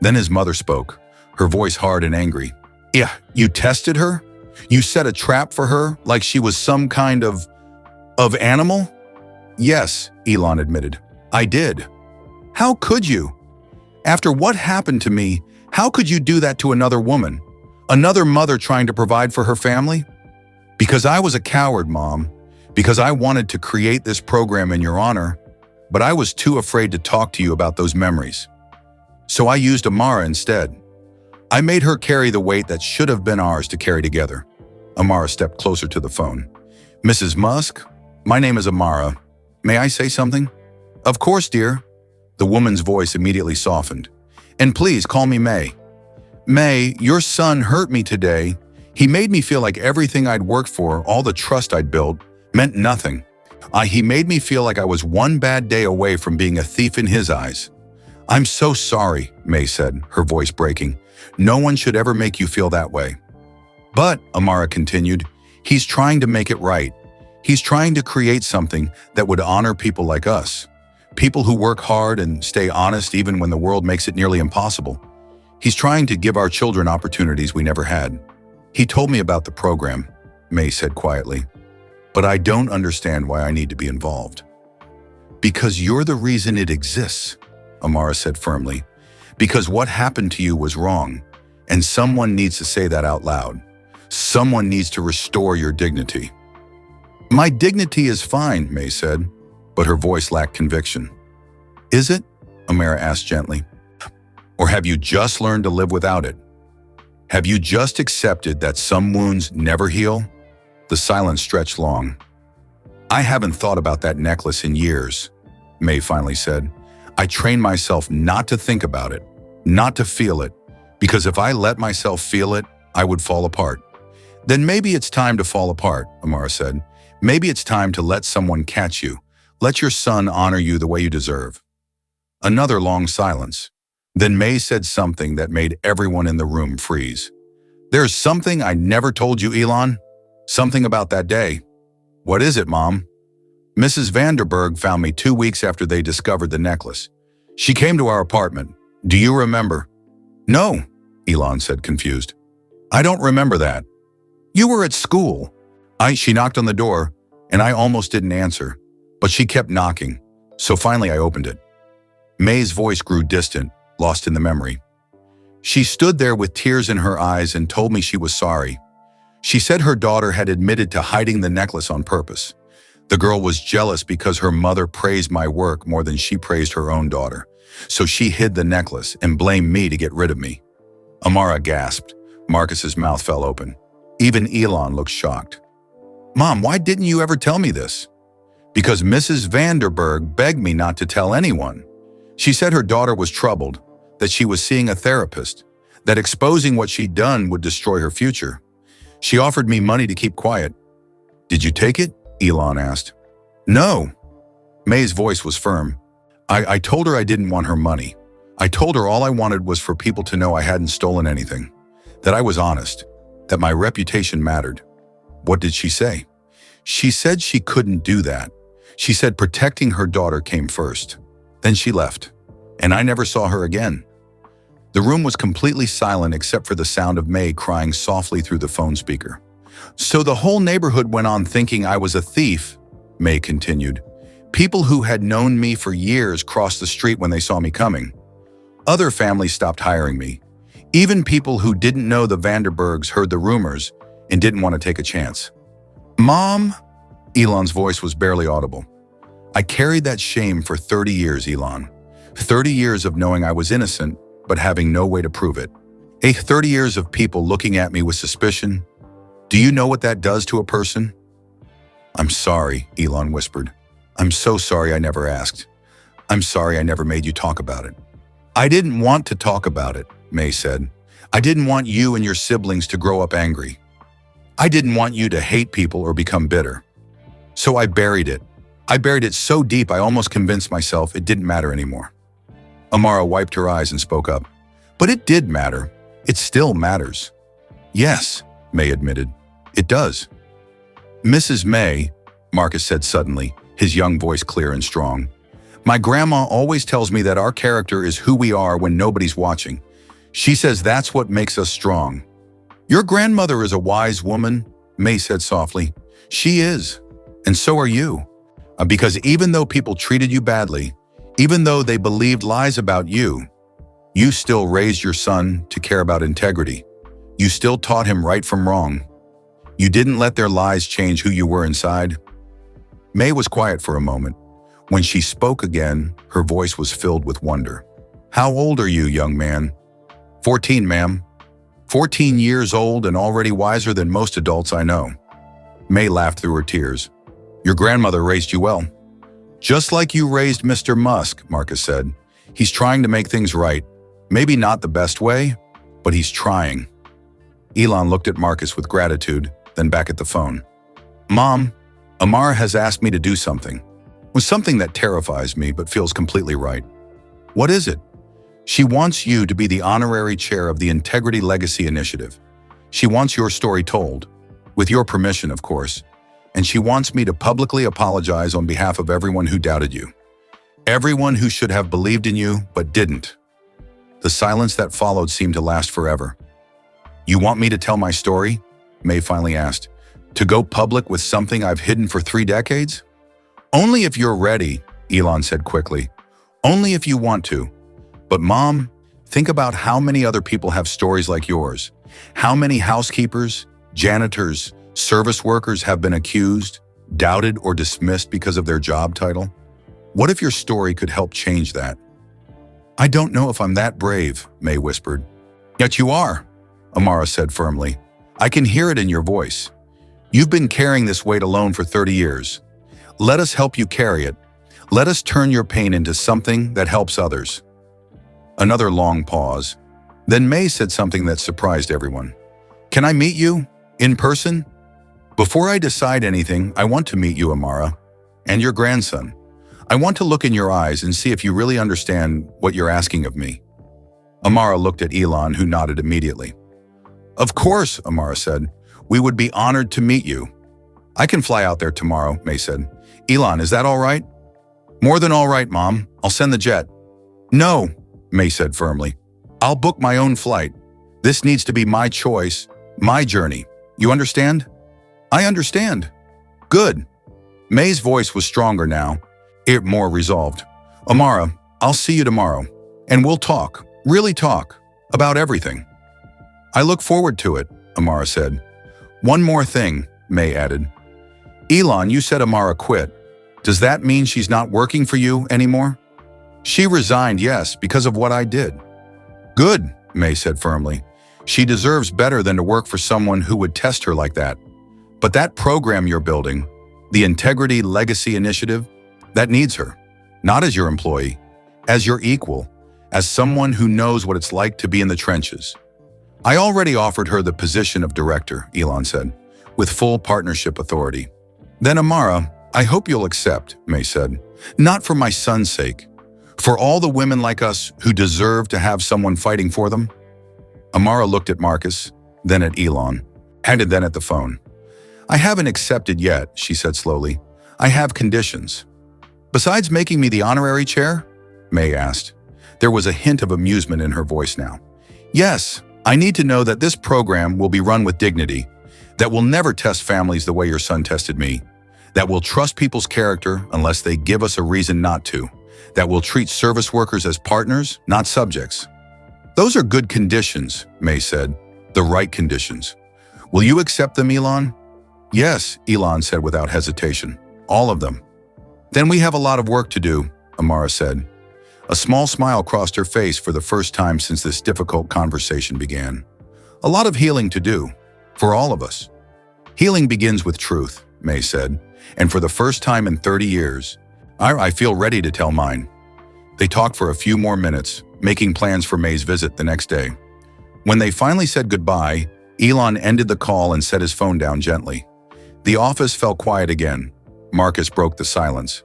Then his mother spoke, her voice hard and angry. Yeah, you tested her? You set a trap for her like she was some kind of animal? Yes, Elon admitted. I did. How could you? After what happened to me, how could you do that to another woman? Another mother trying to provide for her family? Because I was a coward, Mom. Because I wanted to create this program in your honor, but I was too afraid to talk to you about those memories. So I used Amara instead. I made her carry the weight that should have been ours to carry together. Amara stepped closer to the phone. Mrs. Musk, my name is Amara. May I say something? Of course, dear. The woman's voice immediately softened. And please call me May. May, your son hurt me today. He made me feel like everything I'd worked for, all the trust I'd built, meant nothing. He made me feel like I was one bad day away from being a thief in his eyes. I'm so sorry, May said, her voice breaking. No one should ever make you feel that way. But, Amara continued, he's trying to make it right. He's trying to create something that would honor people like us. People who work hard and stay honest even when the world makes it nearly impossible. He's trying to give our children opportunities we never had. He told me about the program, May said quietly. But I don't understand why I need to be involved. Because you're the reason it exists, Amara said firmly. Because what happened to you was wrong, and someone needs to say that out loud. Someone needs to restore your dignity. My dignity is fine, May said, but her voice lacked conviction. Is it? Amara asked gently. Or have you just learned to live without it? Have you just accepted that some wounds never heal? The silence stretched long. I haven't thought about that necklace in years, May finally said. I trained myself not to think about it, not to feel it, because if I let myself feel it, I would fall apart. Then maybe it's time to fall apart, Amara said. Maybe it's time to let someone catch you. Let your son honor you the way you deserve. Another long silence. Then May said something that made everyone in the room freeze. There's something I never told you, Elon. Something about that day. What is it, Mom? Mrs. Vanderberg found me 2 weeks after they discovered the necklace. She came to our apartment. Do you remember? No, Elon said, confused. I don't remember that. You were at school. She knocked on the door, and I almost didn't answer, but she kept knocking, so finally I opened it. May's voice grew distant, lost in the memory. She stood there with tears in her eyes and told me she was sorry. She said her daughter had admitted to hiding the necklace on purpose. The girl was jealous because her mother praised my work more than she praised her own daughter, so she hid the necklace and blamed me to get rid of me. Amara gasped. Marcus's mouth fell open. Even Elon looked shocked. Mom, why didn't you ever tell me this? Because Mrs. Vanderberg begged me not to tell anyone. She said her daughter was troubled, that she was seeing a therapist, that exposing what she'd done would destroy her future. She offered me money to keep quiet. Did you take it? Elon asked. No. May's voice was firm. I told her I didn't want her money. I told her all I wanted was for people to know I hadn't stolen anything, that I was honest, that my reputation mattered. What did she say? She said she couldn't do that. She said protecting her daughter came first. Then she left, and I never saw her again. The room was completely silent except for the sound of May crying softly through the phone speaker. So the whole neighborhood went on thinking I was a thief, May continued. People who had known me for years crossed the street when they saw me coming. Other families stopped hiring me. Even people who didn't know the Vanderbergs heard the rumors and didn't want to take a chance. Mom? Elon's voice was barely audible. I carried that shame for 30 years, Elon. 30 years of knowing I was innocent, but having no way to prove it. 30 years of people looking at me with suspicion. Do you know what that does to a person? I'm sorry, Elon whispered. I'm so sorry I never asked. I'm sorry I never made you talk about it. I didn't want to talk about it, May said. I didn't want you and your siblings to grow up angry. I didn't want you to hate people or become bitter. So I buried it. I buried it so deep I almost convinced myself it didn't matter anymore. Amara wiped her eyes and spoke up. But it did matter. It still matters. Yes, May admitted. It does. Mrs. May, Marcus said suddenly, his young voice clear and strong. My grandma always tells me that our character is who we are when nobody's watching. She says that's what makes us strong. Your grandmother is a wise woman, May said softly. She is, and so are you. Because even though people treated you badly, even though they believed lies about you, you still raised your son to care about integrity. You still taught him right from wrong. You didn't let their lies change who you were inside. May was quiet for a moment. When she spoke again, her voice was filled with wonder. How old are you, young man? 14, ma'am. 14 years old and already wiser than most adults I know. May laughed through her tears. Your grandmother raised you well. Just like you raised Mr. Musk, Marcus said. He's trying to make things right. Maybe not the best way, but he's trying. Elon looked at Marcus with gratitude, then back at the phone. Mom, Amara has asked me to do something. It was something that terrifies me but feels completely right. What is it? She wants you to be the honorary chair of the Integrity Legacy Initiative. She wants your story told, with your permission, of course, and she wants me to publicly apologize on behalf of everyone who doubted you. Everyone who should have believed in you but didn't. The silence that followed seemed to last forever. You want me to tell my story? May finally asked. To go public with something I've hidden for 3 decades? Only if you're ready, Elon said quickly. Only if you want to. But Mom, think about how many other people have stories like yours. How many housekeepers, janitors, service workers have been accused, doubted, or dismissed because of their job title? What if your story could help change that? I don't know if I'm that brave, May whispered. Yet you are, Amara said firmly. I can hear it in your voice. You've been carrying this weight alone for 30 years. Let us help you carry it. Let us turn your pain into something that helps others. Another long pause. Then May said something that surprised everyone. Can I meet you? In person? Before I decide anything, I want to meet you, Amara, and your grandson. I want to look in your eyes and see if you really understand what you're asking of me. Amara looked at Elon, who nodded immediately. Of course, Amara said. We would be honored to meet you. I can fly out there tomorrow, May said. Elon, is that all right? More than all right, Mom. I'll send the jet. No, May said firmly. I'll book my own flight. This needs to be my choice, my journey. You understand? I understand. Good. May's voice was stronger now, it more resolved. Amara, I'll see you tomorrow, and we'll talk, really talk, about everything. I look forward to it, Amara said. One more thing, May added. Elon, you said Amara quit. Does that mean she's not working for you anymore? She resigned, yes, because of what I did. Good, May said firmly. She deserves better than to work for someone who would test her like that. But that program you're building, the Integrity Legacy Initiative, that needs her. Not as your employee, as your equal, as someone who knows what it's like to be in the trenches. I already offered her the position of director, Elon said, with full partnership authority. Then Amara, I hope you'll accept, May said. Not for my son's sake. For all the women like us who deserve to have someone fighting for them. Amara looked at Marcus, then at Elon, and then at the phone. I haven't accepted yet, she said slowly. I have conditions. Besides making me the honorary chair? May asked. There was a hint of amusement in her voice now. Yes, I need to know that this program will be run with dignity, that will never test families the way your son tested me, that will trust people's character unless they give us a reason not to, that will treat service workers as partners, not subjects. Those are good conditions, May said, the right conditions. Will you accept them, Elon? Yes, Elon said without hesitation. All of them. Then we have a lot of work to do, Amara said. A small smile crossed her face for the first time since this difficult conversation began. A lot of healing to do, for all of us. Healing begins with truth, May said, and for the first time in 30 years, I feel ready to tell mine. They talked for a few more minutes, making plans for May's visit the next day. When they finally said goodbye, Elon ended the call and set his phone down gently. The office fell quiet again. Marcus broke the silence.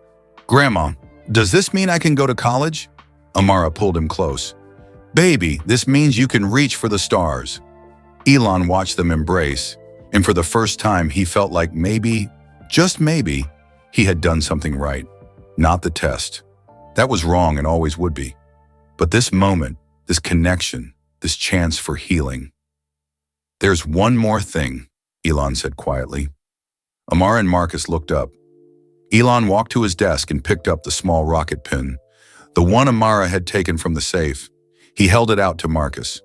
Grandma, does this mean I can go to college? Amara pulled him close. Baby, this means you can reach for the stars. Elon watched them embrace, and for the first time he felt like maybe, just maybe, he had done something right. Not the test. That was wrong and always would be. But this moment, this connection, this chance for healing. "There's one more thing," Elon said quietly. Amara and Marcus looked up. Elon walked to his desk and picked up the small rocket pin, the one Amara had taken from the safe. He held it out to Marcus.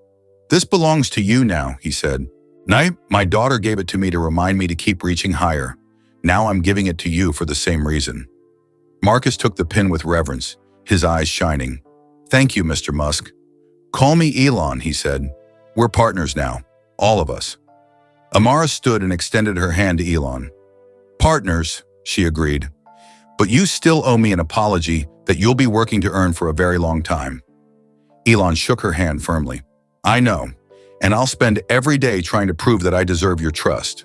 "This belongs to you now," he said. My daughter gave it to me to remind me to keep reaching higher. Now I'm giving it to you for the same reason." Marcus took the pin with reverence, his eyes shining. "Thank you, Mr. Musk." "Call me Elon," he said. "We're partners now, all of us." Amara stood and extended her hand to Elon. "Partners," she agreed. "But you still owe me an apology that you'll be working to earn for a very long time." Elon shook her hand firmly. "I know, and I'll spend every day trying to prove that I deserve your trust."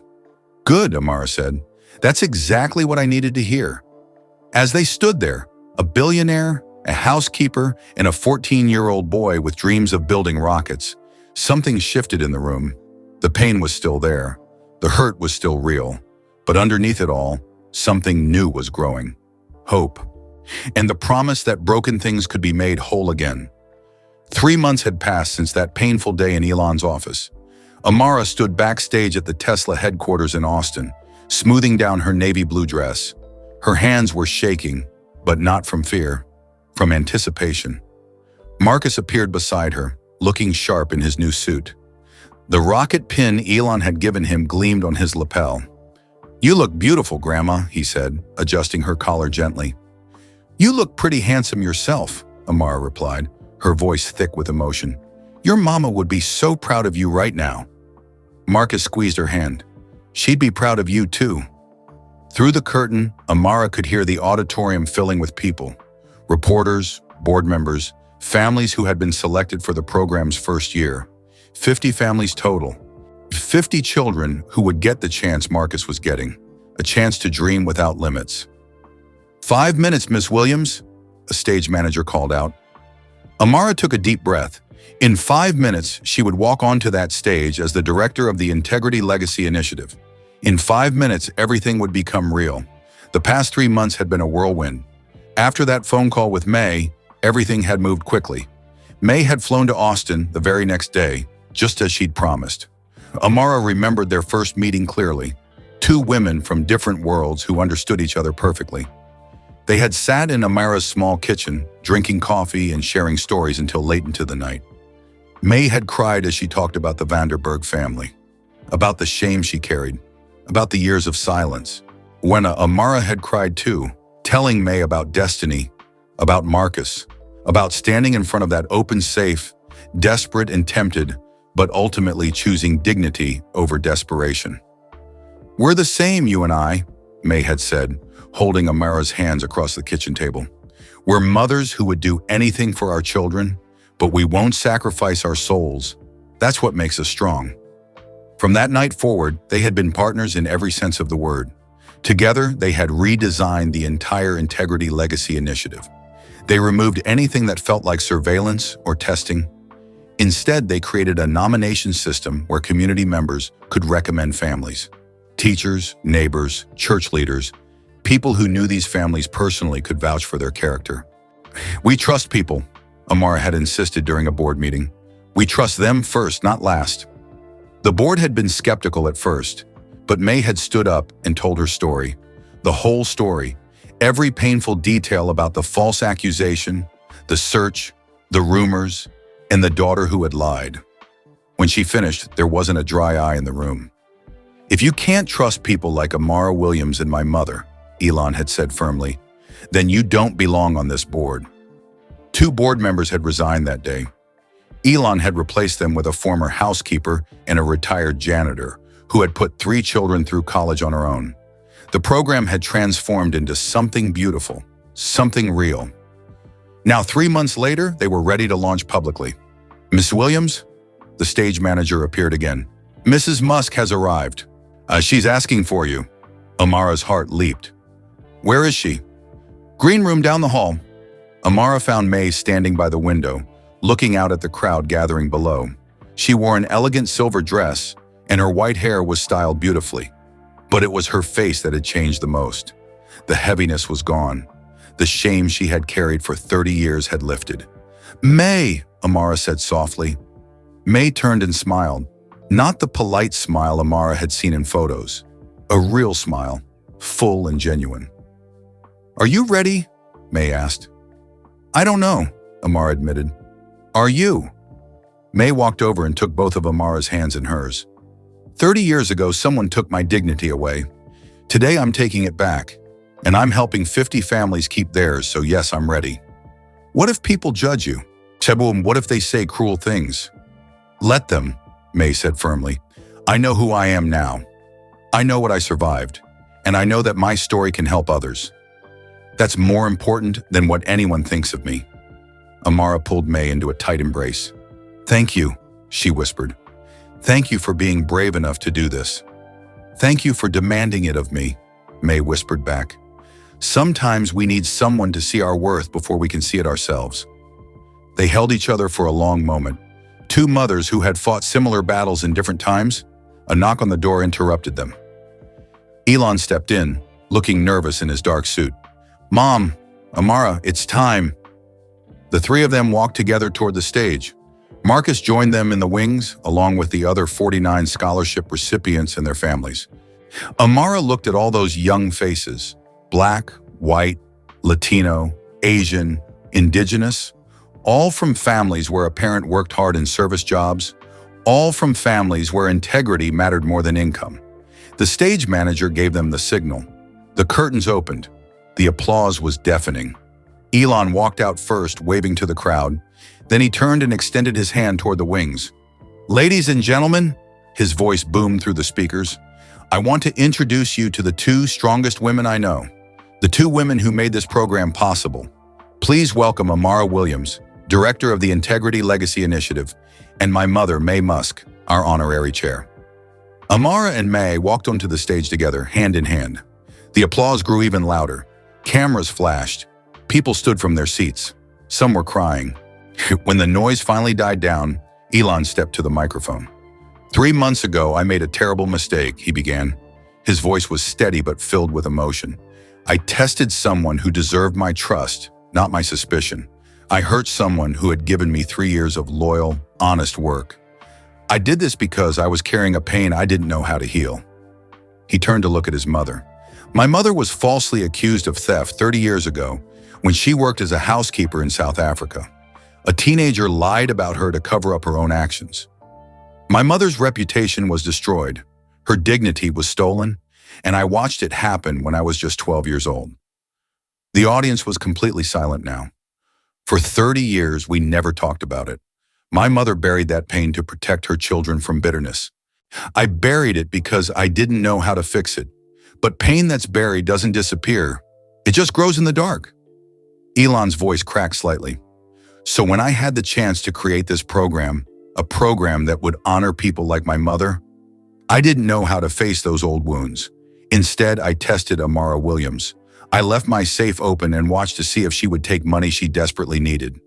"Good," Amara said. "That's exactly what I needed to hear." As they stood there, a billionaire, a housekeeper, and a 14-year-old boy with dreams of building rockets, something shifted in the room. The pain was still there. The hurt was still real. But underneath it all, something new was growing. Hope. And the promise that broken things could be made whole again. 3 months had passed since that painful day in Elon's office. Amara stood backstage at the Tesla headquarters in Austin, smoothing down her navy blue dress. Her hands were shaking, but not from fear, from anticipation. Marcus appeared beside her, looking sharp in his new suit. The rocket pin Elon had given him gleamed on his lapel. "You look beautiful, Grandma," he said, adjusting her collar gently. "You look pretty handsome yourself," Amara replied, her voice thick with emotion. "Your mama would be so proud of you right now." Marcus squeezed her hand. "She'd be proud of you too." Through the curtain, Amara could hear the auditorium filling with people. Reporters, board members, families who had been selected for the program's first year. 50 families total. 50 children who would get the chance Marcus was getting. A chance to dream without limits. "5 minutes, Miss Williams," a stage manager called out. Amara took a deep breath. In 5 minutes, she would walk onto that stage as the director of the Integrity Legacy Initiative. In 5 minutes, everything would become real. The past 3 months had been a whirlwind. After that phone call with May, everything had moved quickly. May had flown to Austin the very next day, just as she'd promised. Amara remembered their first meeting clearly. 2 women from different worlds who understood each other perfectly. They had sat in Amara's small kitchen, drinking coffee and sharing stories until late into the night. May had cried as she talked about the Vanderberg family, about the shame she carried, about the years of silence. When Amara had cried too, telling May about destiny, about Marcus, about standing in front of that open safe, desperate and tempted, but ultimately choosing dignity over desperation. "We're the same, you and I," May had said, holding Amara's hands across the kitchen table. "We're mothers who would do anything for our children, but we won't sacrifice our souls. That's what makes us strong." From that night forward, they had been partners in every sense of the word. Together, they had redesigned the entire Integrity Legacy Initiative. They removed anything that felt like surveillance or testing. Instead, they created a nomination system where community members could recommend families. Teachers, neighbors, church leaders, people who knew these families personally could vouch for their character. "We trust people," Amara had insisted during a board meeting. "We trust them first, not last." The board had been skeptical at first, but May had stood up and told her story. The whole story, every painful detail about the false accusation, the search, the rumors, and the daughter who had lied. When she finished, there wasn't a dry eye in the room. "If you can't trust people like Amara Williams and my mother," Elon had said firmly, "then you don't belong on this board." 2 board members had resigned that day. Elon had replaced them with a former housekeeper and a retired janitor who had put 3 children through college on her own. The program had transformed into something beautiful, something real. Now 3 months later, they were ready to launch publicly. "Miss Williams?" The stage manager appeared again. "Mrs. Musk has arrived. She's asking for you." Amara's heart leaped. "Where is she?" "Green room down the hall." Amara found May standing by the window, looking out at the crowd gathering below. She wore an elegant silver dress, and her white hair was styled beautifully. But it was her face that had changed the most. The heaviness was gone. The shame she had carried for 30 years had lifted. "May," Amara said softly. May turned and smiled. Not the polite smile Amara had seen in photos. A real smile, full and genuine. "Are you ready?" May asked. "I don't know," Amara admitted. "Are you?" May walked over and took both of Amara's hands in hers. 30 years ago, someone took my dignity away. Today, I'm taking it back. And I'm helping 50 families keep theirs, so yes, I'm ready. What if people judge you? Sebum, what if they say cruel things? Let them, May said firmly. I know who I am now. I know what I survived. And I know that my story can help others. That's more important than what anyone thinks of me. Amara pulled May into a tight embrace. Thank you, she whispered. Thank you for being brave enough to do this. Thank you for demanding it of me, May whispered back. Sometimes we need someone to see our worth before we can see it ourselves. They held each other for a long moment. Two mothers who had fought similar battles in different times. A knock on the door interrupted them. Elon stepped in, looking nervous in his dark suit. Mom, Amara, it's time. The three of them walked together toward the stage. Marcus joined them in the wings, along with the other 49 scholarship recipients and their families. Amara looked at all those young faces. Black, white, Latino, Asian, indigenous, all from families where a parent worked hard in service jobs, all from families where integrity mattered more than income. The stage manager gave them the signal. The curtains opened. The applause was deafening. Elon walked out first, waving to the crowd. Then he turned and extended his hand toward the wings. Ladies and gentlemen, his voice boomed through the speakers, I want to introduce you to the two strongest women I know. The two women who made this program possible. Please welcome Amara Williams, Director of the Integrity Legacy Initiative, and my mother, May Musk, our honorary chair. Amara and May walked onto the stage together, hand in hand. The applause grew even louder. Cameras flashed. People stood from their seats. Some were crying. When the noise finally died down, Elon stepped to the microphone. 3 months ago, I made a terrible mistake, he began. His voice was steady but filled with emotion. I tested someone who deserved my trust, not my suspicion. I hurt someone who had given me 3 years of loyal, honest work. I did this because I was carrying a pain I didn't know how to heal. He turned to look at his mother. My mother was falsely accused of theft 30 years ago when she worked as a housekeeper in South Africa. A teenager lied about her to cover up her own actions. My mother's reputation was destroyed. Her dignity was stolen, and I watched it happen when I was just 12 years old. The audience was completely silent now. For 30 years, we never talked about it. My mother buried that pain to protect her children from bitterness. I buried it because I didn't know how to fix it. But pain that's buried doesn't disappear. It just grows in the dark. Elon's voice cracked slightly. So when I had the chance to create this program, a program that would honor people like my mother, I didn't know how to face those old wounds. Instead, I tested Amara Williams. I left my safe open and watched to see if she would take money she desperately needed.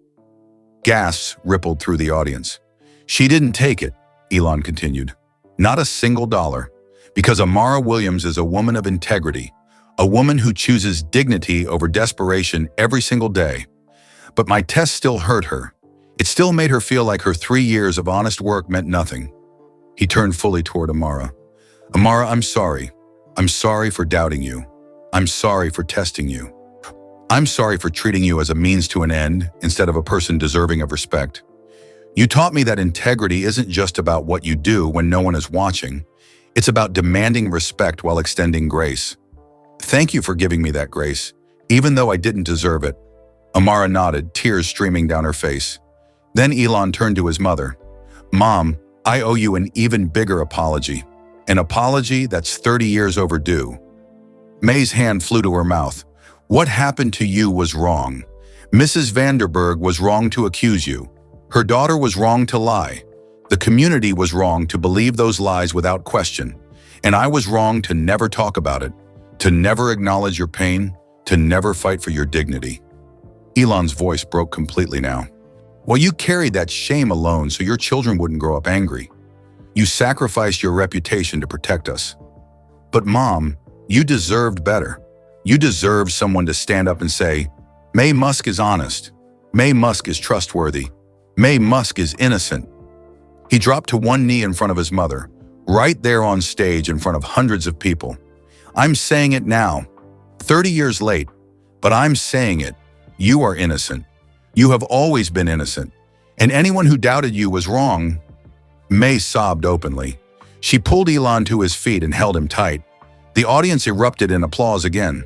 Gasps rippled through the audience. She didn't take it, Elon continued. Not a single dollar. Because Amara Williams is a woman of integrity, a woman who chooses dignity over desperation every single day. But my test still hurt her. It still made her feel like her 3 years of honest work meant nothing. He turned fully toward Amara. Amara, I'm sorry. I'm sorry for doubting you. I'm sorry for testing you. I'm sorry for treating you as a means to an end instead of a person deserving of respect. You taught me that integrity isn't just about what you do when no one is watching. It's about demanding respect while extending grace. Thank you for giving me that grace, even though I didn't deserve it. Amara nodded, tears streaming down her face. Then Elon turned to his mother. Mom, I owe you an even bigger apology. An apology that's 30 years overdue. May's hand flew to her mouth. What happened to you was wrong. Mrs. Vanderberg was wrong to accuse you. Her daughter was wrong to lie. The community was wrong to believe those lies without question. And I was wrong to never talk about it, to never acknowledge your pain, to never fight for your dignity. Elon's voice broke completely now. Well, you carried that shame alone so your children wouldn't grow up angry. You sacrificed your reputation to protect us. But Mom, you deserved better. You deserved someone to stand up and say, May Musk is honest. May Musk is trustworthy. May Musk is innocent. He dropped to one knee in front of his mother, right there on stage in front of hundreds of people. "I'm saying it now, 30 years late, but I'm saying it. You are innocent. You have always been innocent. And anyone who doubted you was wrong." May sobbed openly. She pulled Elon to his feet and held him tight. The audience erupted in applause again.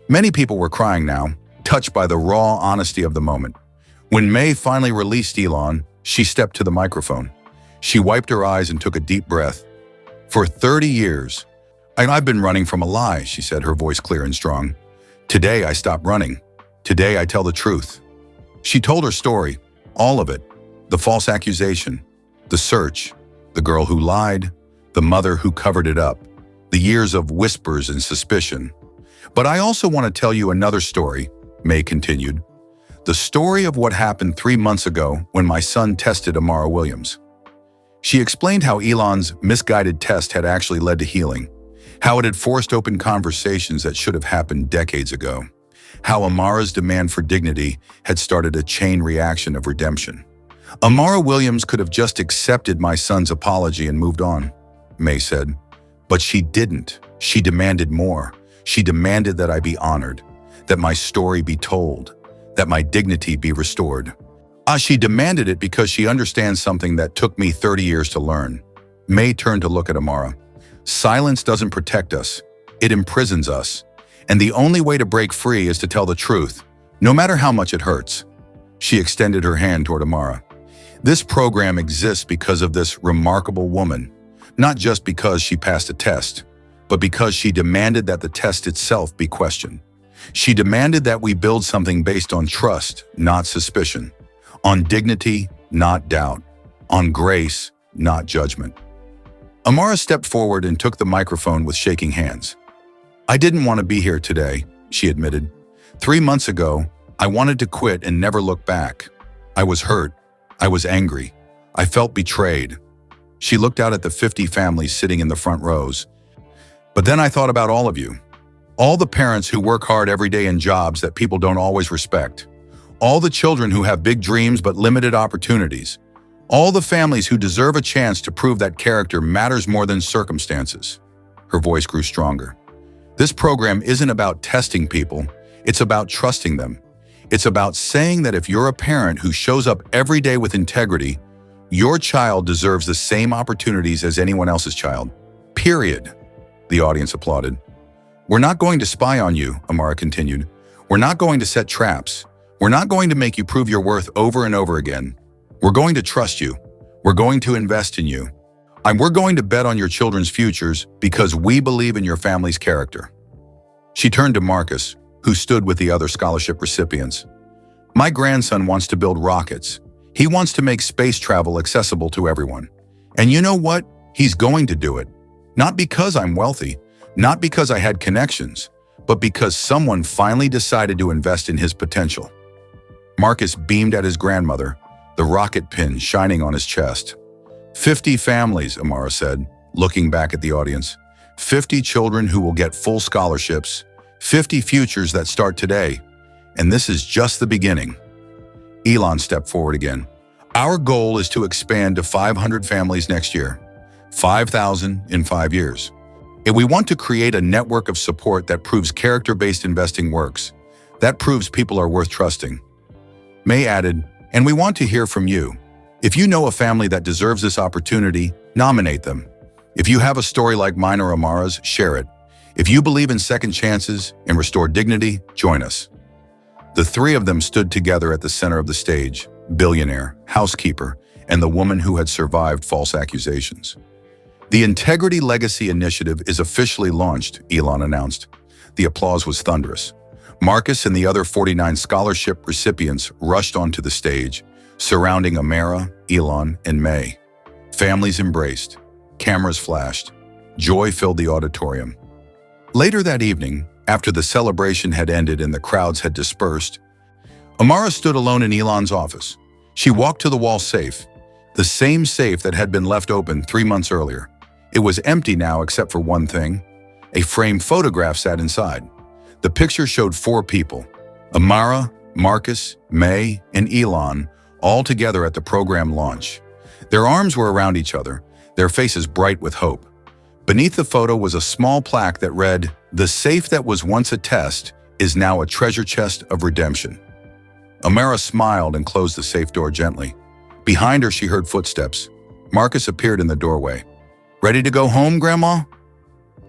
Many people were crying now, touched by the raw honesty of the moment. When May finally released Elon, she stepped to the microphone. She wiped her eyes and took a deep breath. "For 30 years, I've been running from a lie," she said, her voice clear and strong. "Today I stopped running. Today I tell the truth." She told her story, all of it. The false accusation, the search, the girl who lied, the mother who covered it up, the years of whispers and suspicion. "But I also want to tell you another story," May continued. "The story of what happened 3 months ago when my son tested Amara Williams." She explained how Elon's misguided test had actually led to healing, how it had forced open conversations that should have happened decades ago, how Amara's demand for dignity had started a chain reaction of redemption. "Amara Williams could have just accepted my son's apology and moved on," May said. "But she didn't. She demanded more. She demanded that I be honored, that my story be told, that my dignity be restored. She demanded it because she understands something that took me 30 years to learn." May turned to look at Amara. "Silence doesn't protect us. It imprisons us. And the only way to break free is to tell the truth, no matter how much it hurts." She extended her hand toward Amara. "This program exists because of this remarkable woman, not just because she passed a test, but because she demanded that the test itself be questioned. She demanded that we build something based on trust, not suspicion, on dignity, not doubt, on grace, not judgment." Amara stepped forward and took the microphone with shaking hands. "I didn't want to be here today," she admitted. 3 months ago, I wanted to quit and never look back. I was hurt. I was angry. I felt betrayed." She looked out at the 50 families sitting in the front rows. "But then I thought about all of you. All the parents who work hard every day in jobs that people don't always respect. All the children who have big dreams but limited opportunities. All the families who deserve a chance to prove that character matters more than circumstances." Her voice grew stronger. "This program isn't about testing people. It's about trusting them. It's about saying that if you're a parent who shows up every day with integrity, your child deserves the same opportunities as anyone else's child. Period." The audience applauded. "We're not going to spy on you," Amara continued. "We're not going to set traps. We're not going to make you prove your worth over and over again. We're going to trust you. We're going to invest in you. And we're going to bet on your children's futures because we believe in your family's character." She turned to Marcus, who stood with the other scholarship recipients. "My grandson wants to build rockets. He wants to make space travel accessible to everyone. And you know what? He's going to do it. Not because I'm wealthy, not because I had connections, but because someone finally decided to invest in his potential." Marcus beamed at his grandmother, the rocket pin shining on his chest. 50 families, Amara said, looking back at the audience. 50 children who will get full scholarships, 50 futures that start today. And this is just the beginning." Elon stepped forward again. "Our goal is to expand to 500 families next year, 5,000 in 5 years. And we want to create a network of support that proves character-based investing works, that proves people are worth trusting." May added, "And we want to hear from you. If you know a family that deserves this opportunity, nominate them. If you have a story like mine or Amara's, share it. If you believe in second chances and restore dignity, join us." The three of them stood together at the center of the stage, billionaire, housekeeper, and the woman who had survived false accusations. "The Integrity Legacy Initiative is officially launched," Elon announced. The applause was thunderous. Marcus and the other 49 scholarship recipients rushed onto the stage, surrounding Amara, Elon, and May. Families embraced. Cameras flashed. Joy filled the auditorium. Later that evening, after the celebration had ended and the crowds had dispersed, Amara stood alone in Elon's office. She walked to the wall safe, the same safe that had been left open 3 months earlier. It was empty now except for one thing. A framed photograph sat inside. The picture showed 4 people, Amara, Marcus, May, and Elon, all together at the program launch. Their arms were around each other, their faces bright with hope. Beneath the photo was a small plaque that read, "The safe that was once a test is now a treasure chest of redemption." Amara smiled and closed the safe door gently. Behind her, she heard footsteps. Marcus appeared in the doorway. "Ready to go home, Grandma?"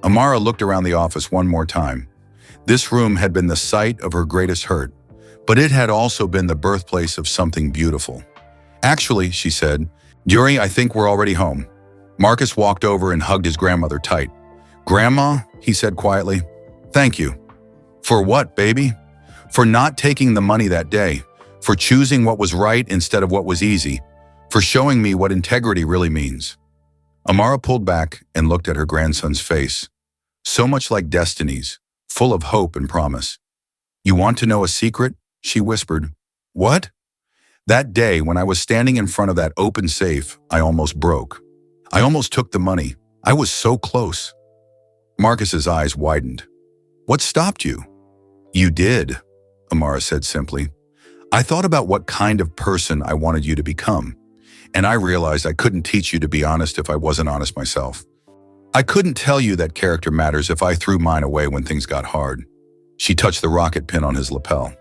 Amara looked around the office one more time. This room had been the site of her greatest hurt, but it had also been the birthplace of something beautiful. "Actually," she said, "Yuri, I think we're already home." Marcus walked over and hugged his grandmother tight. "Grandma," he said quietly, "thank you." "For what, baby?" "For not taking the money that day, for choosing what was right instead of what was easy, for showing me what integrity really means." Amara pulled back and looked at her grandson's face, so much like destiny's, full of hope and promise. "You want to know a secret?" she whispered. "What?" "That day when I was standing in front of that open safe, I almost broke. I almost took the money. I was so close." Marcus's eyes widened. "What stopped you?" "You did," Amara said simply. "I thought about what kind of person I wanted you to become, and I realized I couldn't teach you to be honest if I wasn't honest myself. I couldn't tell you that character matters if I threw mine away when things got hard." She touched the rocket pin on his lapel.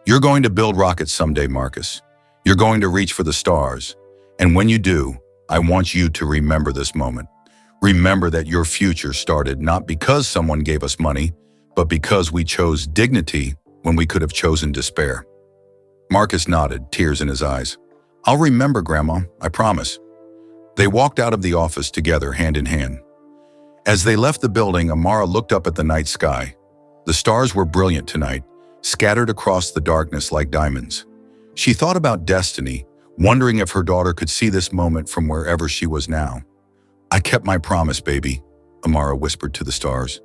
"You're going to build rockets someday, Marcus. You're going to reach for the stars. And when you do, I want you to remember this moment. Remember that your future started not because someone gave us money, but because we chose dignity when we could have chosen despair." Marcus nodded, tears in his eyes. "I'll remember, Grandma, I promise." They walked out of the office together, hand in hand. As they left the building, Amara looked up at the night sky. The stars were brilliant tonight, scattered across the darkness like diamonds. She thought about destiny, wondering if her daughter could see this moment from wherever she was now. "I kept my promise, baby," Amara whispered to the stars.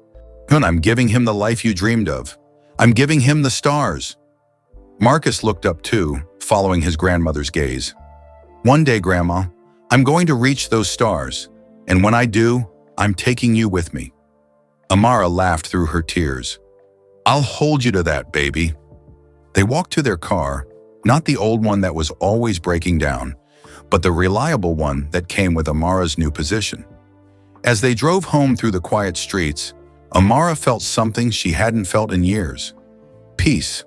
"And I'm giving him the life you dreamed of. I'm giving him the stars." Marcus looked up too, following his grandmother's gaze. "One day, Grandma, I'm going to reach those stars, and when I do, I'm taking you with me." Amara laughed through her tears. "I'll hold you to that, baby." They walked to their car, not the old one that was always breaking down, but the reliable one that came with Amara's new position. As they drove home through the quiet streets, Amara felt something she hadn't felt in years. Peace.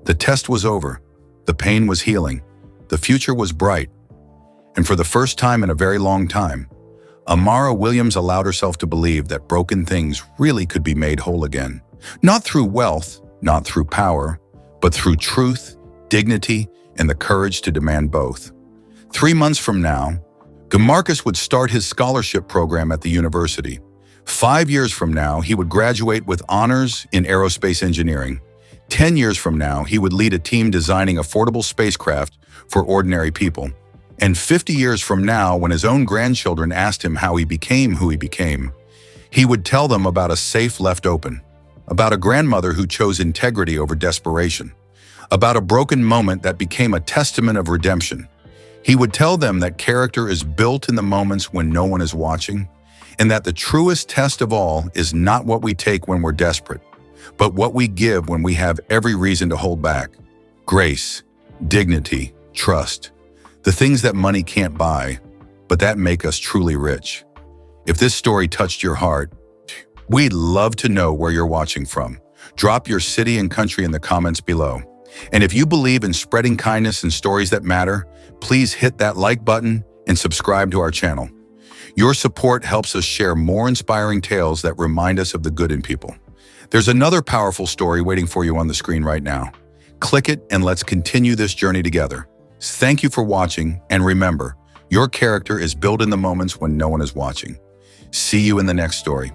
The test was over. The pain was healing. The future was bright. And for the first time in a very long time, Amara Williams allowed herself to believe that broken things really could be made whole again. Not through wealth, not through power, but through truth, dignity, and the courage to demand both. 3 months from now, Marcus would start his scholarship program at the university. 5 years from now, he would graduate with honors in aerospace engineering. 10 years from now, he would lead a team designing affordable spacecraft for ordinary people. And 50 years from now, when his own grandchildren asked him how he became who he became, he would tell them about a safe left open, about a grandmother who chose integrity over desperation, about a broken moment that became a testament of redemption. He would tell them that character is built in the moments when no one is watching, and that the truest test of all is not what we take when we're desperate, but what we give when we have every reason to hold back. Grace, dignity, trust. The things that money can't buy, but that make us truly rich. If this story touched your heart, we'd love to know where you're watching from. Drop your city and country in the comments below. And if you believe in spreading kindness and stories that matter, please hit that like button and subscribe to our channel. Your support helps us share more inspiring tales that remind us of the good in people. There's another powerful story waiting for you on the screen right now. Click it and let's continue this journey together. Thank you for watching, and remember, your character is built in the moments when no one is watching. See you in the next story.